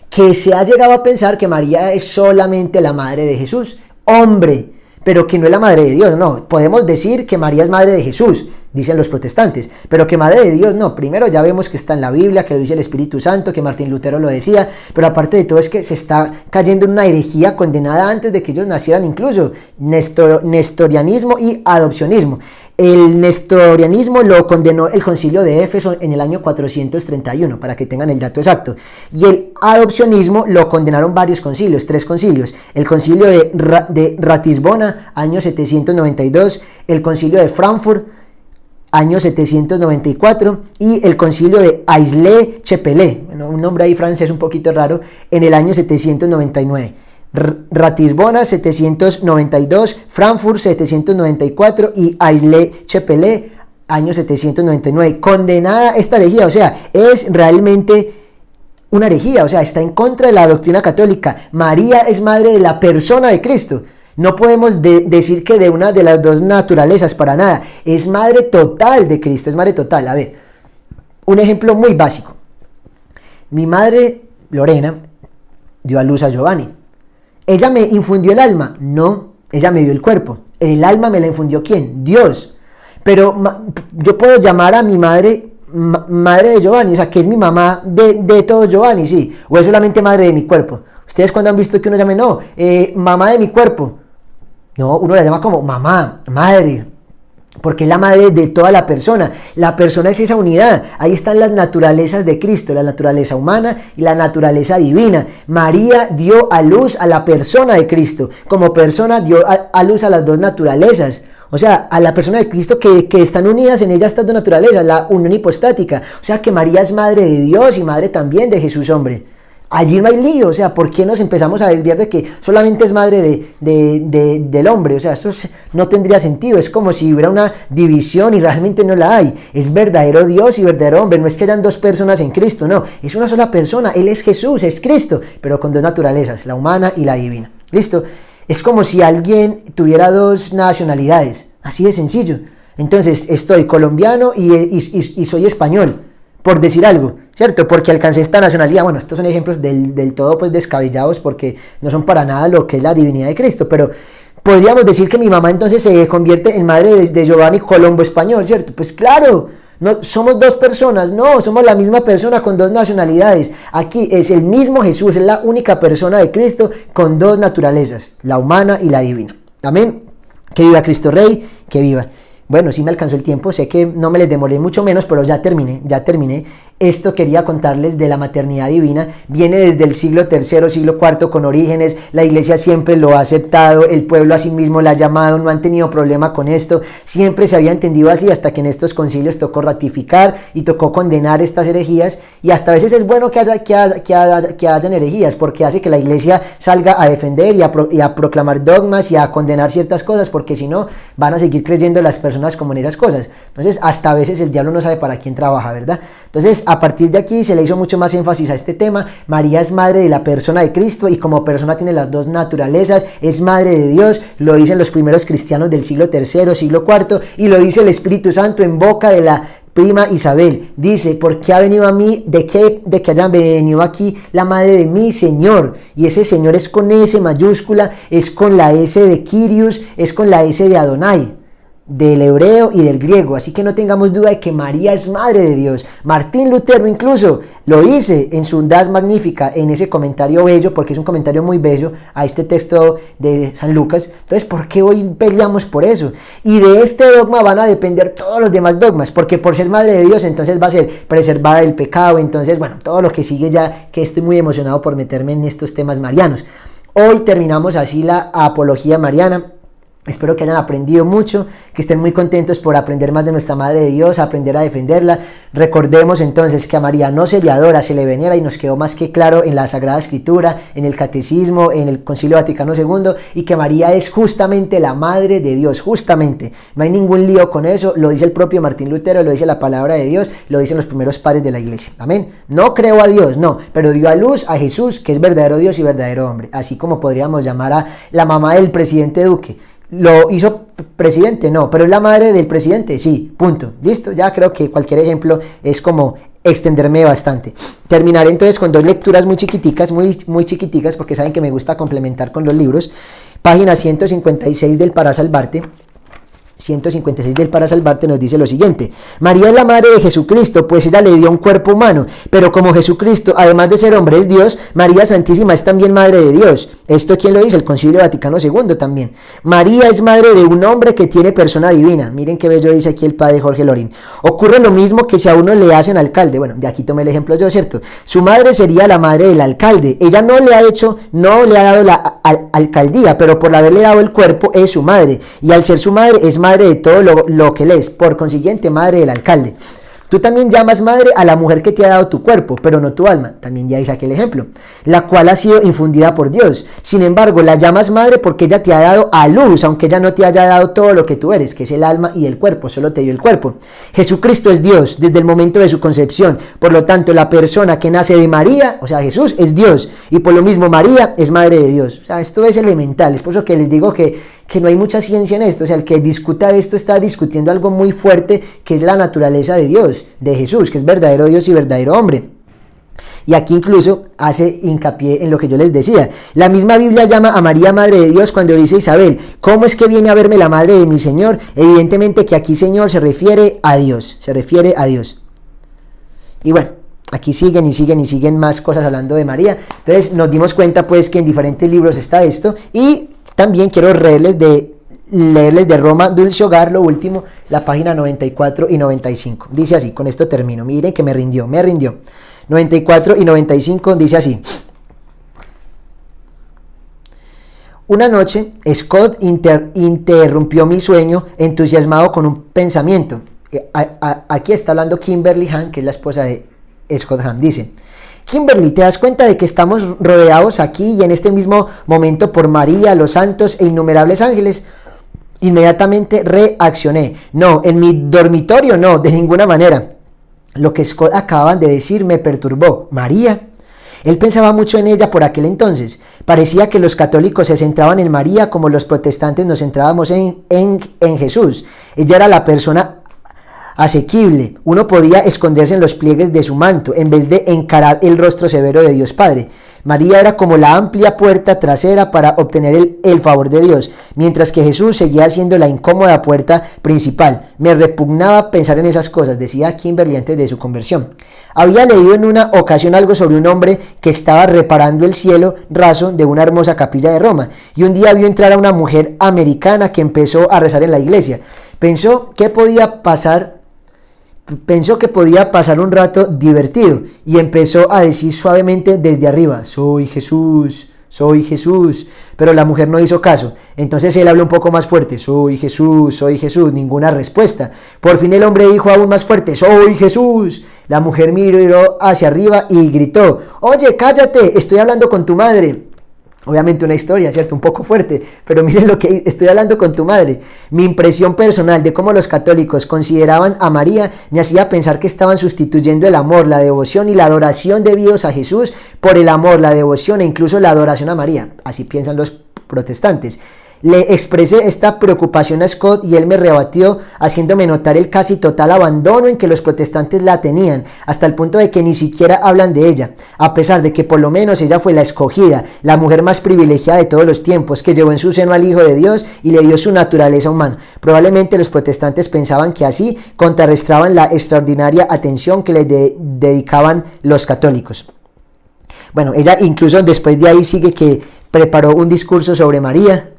Que se ha llegado a pensar que María es solamente la madre de Jesús, hombre. pero que no es la madre de Dios. No, podemos decir que María es madre de Jesús, dicen los protestantes, pero que madre de Dios no. Primero ya vemos que está en la Biblia, que lo dice el Espíritu Santo, que Martín Lutero lo decía, pero aparte de todo es que se está cayendo en una herejía condenada antes de que ellos nacieran, incluso nestorianismo y adopcionismo. El nestorianismo lo condenó el concilio de Éfeso en el año 431, para que tengan el dato exacto. Y el adopcionismo lo condenaron varios concilios, 3 concilios. El concilio de Ratisbona, año 792, el concilio de Frankfurt, año 794, y el concilio de Aix-la-Chapelle, bueno, un nombre ahí francés un poquito raro, en el año 799. Ratisbona 792, Frankfurt 794 y Aix-la-Chapelle año 799. Condenada esta herejía, o sea, es realmente una herejía, o sea, está en contra de la doctrina católica. María es madre de la persona de Cristo. No podemos decir que de una de las dos naturalezas, para nada. Es madre total de Cristo, es madre total. A ver, un ejemplo muy básico. Mi madre, Lorena, dio a luz a Giovanni. ¿Ella me infundió el alma? No, ella me dio el cuerpo. El alma me la infundió ¿quién? Dios. Pero yo puedo llamar a mi madre madre de Giovanni, o sea, que es mi mamá de todo Giovanni, sí. O es solamente madre de mi cuerpo. ¿Ustedes cuando han visto que uno llame? No, mamá de mi cuerpo. No, uno la llama como mamá, madre, porque es la madre de toda la persona. La persona es esa unidad. Ahí están las naturalezas de Cristo, la naturaleza humana y la naturaleza divina. María dio a luz a la persona de Cristo. Como persona dio a luz a las dos naturalezas. O sea, a la persona de Cristo que están unidas en ella estas dos naturalezas, la unión hipostática. O sea que María es madre de Dios y madre también de Jesús, hombre. Allí no hay lío, o sea, ¿por qué nos empezamos a desviar de que solamente es madre del hombre? O sea, esto no tendría sentido, es como si hubiera una división y realmente no la hay. Es verdadero Dios y verdadero hombre, no es que hayan dos personas en Cristo, no, es una sola persona, Él es Jesús, es Cristo, pero con dos naturalezas, la humana y la divina. ¿Listo? Es como si alguien tuviera dos nacionalidades, así de sencillo. Entonces, estoy colombiano y soy español, por decir algo, ¿cierto? Porque alcancé esta nacionalidad. Bueno, estos son ejemplos del todo pues descabellados porque no son para nada lo que es la divinidad de Cristo, pero podríamos decir que mi mamá entonces se convierte en madre de Giovanni Colombo español, ¿cierto? Pues claro, no somos dos personas, no, somos la misma persona con dos nacionalidades. Aquí es el mismo Jesús, es la única persona de Cristo con dos naturalezas, la humana y la divina. Amén. Que viva Cristo Rey, que viva. Bueno, sí me alcanzó el tiempo, sé que no me les demoré mucho menos, pero ya terminé. Esto quería contarles de la maternidad divina. Viene desde el siglo III, siglo IV con Orígenes. La iglesia siempre lo ha aceptado, el pueblo a sí mismo la ha llamado, no han tenido problema con esto. Siempre se había entendido así hasta que en estos concilios tocó ratificar y tocó condenar estas herejías. Y hasta a veces es bueno que hayan herejías porque hace que la iglesia salga a defender y a proclamar dogmas y a condenar ciertas cosas, porque si no van a seguir creyendo las personas como en esas cosas. Entonces hasta a veces el diablo no sabe para quién trabaja, ¿verdad? Entonces a partir de aquí se le hizo mucho más énfasis a este tema. María es madre de la persona de Cristo y como persona tiene las dos naturalezas, es madre de Dios, lo dicen los primeros cristianos del siglo III, siglo IV, y lo dice el Espíritu Santo en boca de la prima Isabel. Dice, ¿por qué ha venido a mí? ¿De que haya venido aquí la madre de mi Señor? Y ese Señor es con S mayúscula, es con la S de Kyrios, es con la S de Adonai, del hebreo y del griego, así que no tengamos duda de que María es madre de Dios. Martín Lutero incluso lo dice en su Das Magnifica, en ese comentario bello, porque es un comentario muy bello a este texto de San Lucas. Entonces, ¿por qué hoy peleamos por eso? Y de este dogma van a depender todos los demás dogmas, porque por ser madre de Dios, entonces va a ser preservada del pecado. Entonces, bueno, todo lo que sigue ya, que estoy muy emocionado por meterme en estos temas marianos. Hoy terminamos así la apología mariana. Espero que hayan aprendido mucho, que estén muy contentos por aprender más de nuestra Madre de Dios, aprender a defenderla. Recordemos entonces que a María no se le adora, se le venera, y nos quedó más que claro en la Sagrada Escritura, en el Catecismo, en el Concilio Vaticano II, y que María es justamente la Madre de Dios, justamente. No hay ningún lío con eso, lo dice el propio Martín Lutero, lo dice la palabra de Dios, lo dicen los primeros padres de la iglesia. Amén. No creo a Dios, no, pero dio a luz a Jesús, que es verdadero Dios y verdadero hombre. Así como podríamos llamar a la mamá del presidente Duque. ¿Lo hizo presidente? No, pero es la madre del presidente, sí, punto. Listo, ya creo que cualquier ejemplo es como extenderme bastante. Terminaré entonces con dos lecturas muy chiquiticas, muy chiquiticas, porque saben que me gusta complementar con los libros. página 156 del Para Salvarte. 156 del Para Salvarte nos dice lo siguiente: María es la madre de Jesucristo, pues ella le dio un cuerpo humano, pero como Jesucristo, además de ser hombre, es Dios, María Santísima es también madre de Dios. ¿Esto quién lo dice? El Concilio Vaticano II también. María es madre de un hombre que tiene persona divina. Miren qué bello dice aquí el padre Jorge Lorín. Ocurre lo mismo que si a uno le hacen alcalde. Bueno, de aquí tomé el ejemplo yo, ¿cierto? Su madre sería la madre del alcalde. Ella no le ha dado la alcaldía, pero por haberle dado el cuerpo es su madre, y al ser su madre es madre de todo lo que él es, por consiguiente madre del alcalde. Tú también llamas madre a la mujer que te ha dado tu cuerpo, pero no tu alma. También ya hice aquel ejemplo, la cual ha sido infundida por Dios. Sin embargo, la llamas madre porque ella te ha dado a luz, aunque ella no te haya dado todo lo que tú eres, que es el alma y el cuerpo, solo te dio el cuerpo. Jesucristo es Dios desde el momento de su concepción. Por lo tanto, la persona que nace de María, o sea, Jesús, es Dios. Y por lo mismo, María es madre de Dios. O sea, esto es elemental. Es por eso que les digo que no hay mucha ciencia en esto. O sea, el que discuta esto está discutiendo algo muy fuerte, que es la naturaleza de Dios, de Jesús, que es verdadero Dios y verdadero hombre. Y aquí incluso hace hincapié en lo que yo les decía. La misma Biblia llama a María madre de Dios cuando dice Isabel: ¿cómo es que viene a verme la madre de mi Señor? Evidentemente que aquí Señor se refiere a Dios, Y bueno, aquí siguen más cosas hablando de María. Entonces nos dimos cuenta pues que en diferentes libros está esto. Y también quiero leerles de Roma Dulce Hogar, lo último, la página 94 y 95. Dice así, con esto termino. Miren que me rindió. 94 y 95 dice así: una noche, Scott interrumpió mi sueño entusiasmado con un pensamiento. Aquí está hablando Kimberly Ham, que es la esposa de Scott Ham. Dice: Kimberly, ¿te das cuenta de que estamos rodeados aquí y en este mismo momento por María, los santos e innumerables ángeles? Inmediatamente reaccioné. No, en mi dormitorio no, de ninguna manera. Lo que Scott acaban de decir me perturbó. ¿María? Él pensaba mucho en ella por aquel entonces. Parecía que los católicos se centraban en María como los protestantes nos centrábamos en Jesús. Ella era la persona asequible. Uno podía esconderse en los pliegues de su manto en vez de encarar el rostro severo de Dios Padre. María era como la amplia puerta trasera para obtener el favor de Dios, mientras que Jesús seguía siendo la incómoda puerta principal. Me repugnaba pensar en esas cosas, decía Kimberly antes de su conversión. Había leído en una ocasión algo sobre un hombre que estaba reparando el cielo raso de una hermosa capilla de Roma, y un día vio entrar a una mujer americana que empezó a rezar en la iglesia. Pensó que podía pasar un rato divertido y empezó a decir suavemente desde arriba: soy Jesús, pero la mujer no hizo caso. Entonces él habló un poco más fuerte: soy Jesús, ninguna respuesta. Por fin el hombre dijo aún más fuerte: soy Jesús. La mujer miró hacia arriba y gritó: oye, cállate, estoy hablando con tu madre. Obviamente una historia, ¿cierto? Un poco fuerte, pero miren lo que estoy hablando con tu madre. Mi impresión personal de cómo los católicos consideraban a María me hacía pensar que estaban sustituyendo el amor, la devoción y la adoración debidos a Jesús por el amor, la devoción e incluso la adoración a María. Así piensan los protestantes. Le expresé esta preocupación a Scott y él me rebatió, haciéndome notar el casi total abandono en que los protestantes la tenían, hasta el punto de que ni siquiera hablan de ella, a pesar de que por lo menos ella fue la escogida, la mujer más privilegiada de todos los tiempos, que llevó en su seno al Hijo de Dios y le dio su naturaleza humana. Probablemente los protestantes pensaban que así contrarrestaban la extraordinaria atención que le dedicaban los católicos. Bueno, ella incluso después de ahí sigue que preparó un discurso sobre María.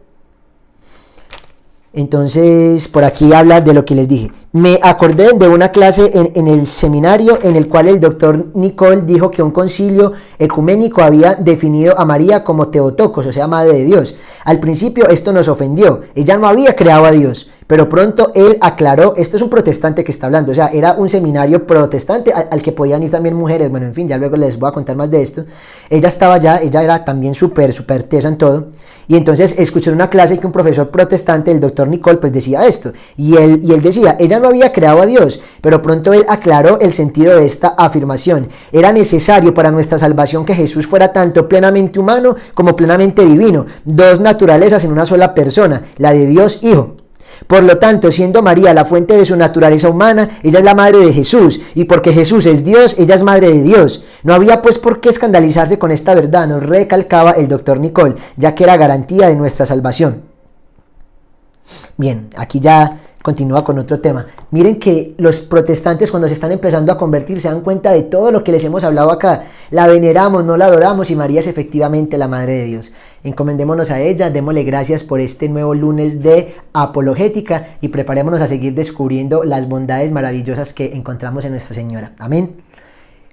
Entonces, por aquí habla de lo que les dije. Me acordé de una clase en el seminario en el cual el doctor Nicole dijo que un concilio ecuménico había definido a María como Theotokos, o sea, Madre de Dios. Al principio esto nos ofendió. Ella no había creado a Dios, pero pronto él aclaró, esto es un protestante que está hablando, o sea, era un seminario protestante al que podían ir también mujeres. Bueno, en fin, ya luego les voy a contar más de esto. Ella estaba allá, ella era también súper tesa en todo. Y entonces escuché en una clase que un profesor protestante, el doctor Nicole, pues decía esto. Y él decía, ella no había creado a Dios, pero pronto él aclaró el sentido de esta afirmación. Era necesario para nuestra salvación que Jesús fuera tanto plenamente humano como plenamente divino, dos naturalezas en una sola persona, la de Dios Hijo. Por lo tanto, siendo María la fuente de su naturaleza humana, ella es la madre de Jesús, y porque Jesús es Dios, ella es madre de Dios. No había pues por qué escandalizarse con esta verdad, nos recalcaba el doctor Nicole, ya que era garantía de nuestra salvación. Bien, aquí ya continúa con otro tema. Miren que los protestantes, cuando se están empezando a convertir, se dan cuenta de todo lo que les hemos hablado acá. La veneramos, no la adoramos, y María es efectivamente la Madre de Dios. Encomendémonos a ella, démosle gracias por este nuevo lunes de apologética y preparémonos a seguir descubriendo las bondades maravillosas que encontramos en Nuestra Señora. Amén.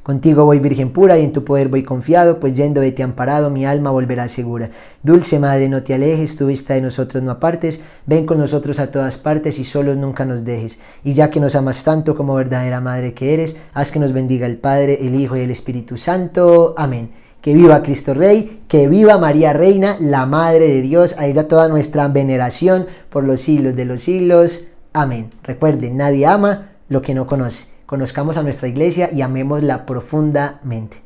Contigo voy, Virgen pura, y en tu poder voy confiado, pues yendo de ti amparado, mi alma volverá segura. Dulce Madre, no te alejes, tu vista de nosotros no apartes, ven con nosotros a todas partes y solos nunca nos dejes. Y ya que nos amas tanto como verdadera Madre que eres, haz que nos bendiga el Padre, el Hijo y el Espíritu Santo. Amén. Que viva Cristo Rey, que viva María Reina, la Madre de Dios, a ella toda nuestra veneración por los siglos de los siglos. Amén. Recuerden, nadie ama lo que no conoce. Conozcamos a nuestra iglesia y amémosla profundamente.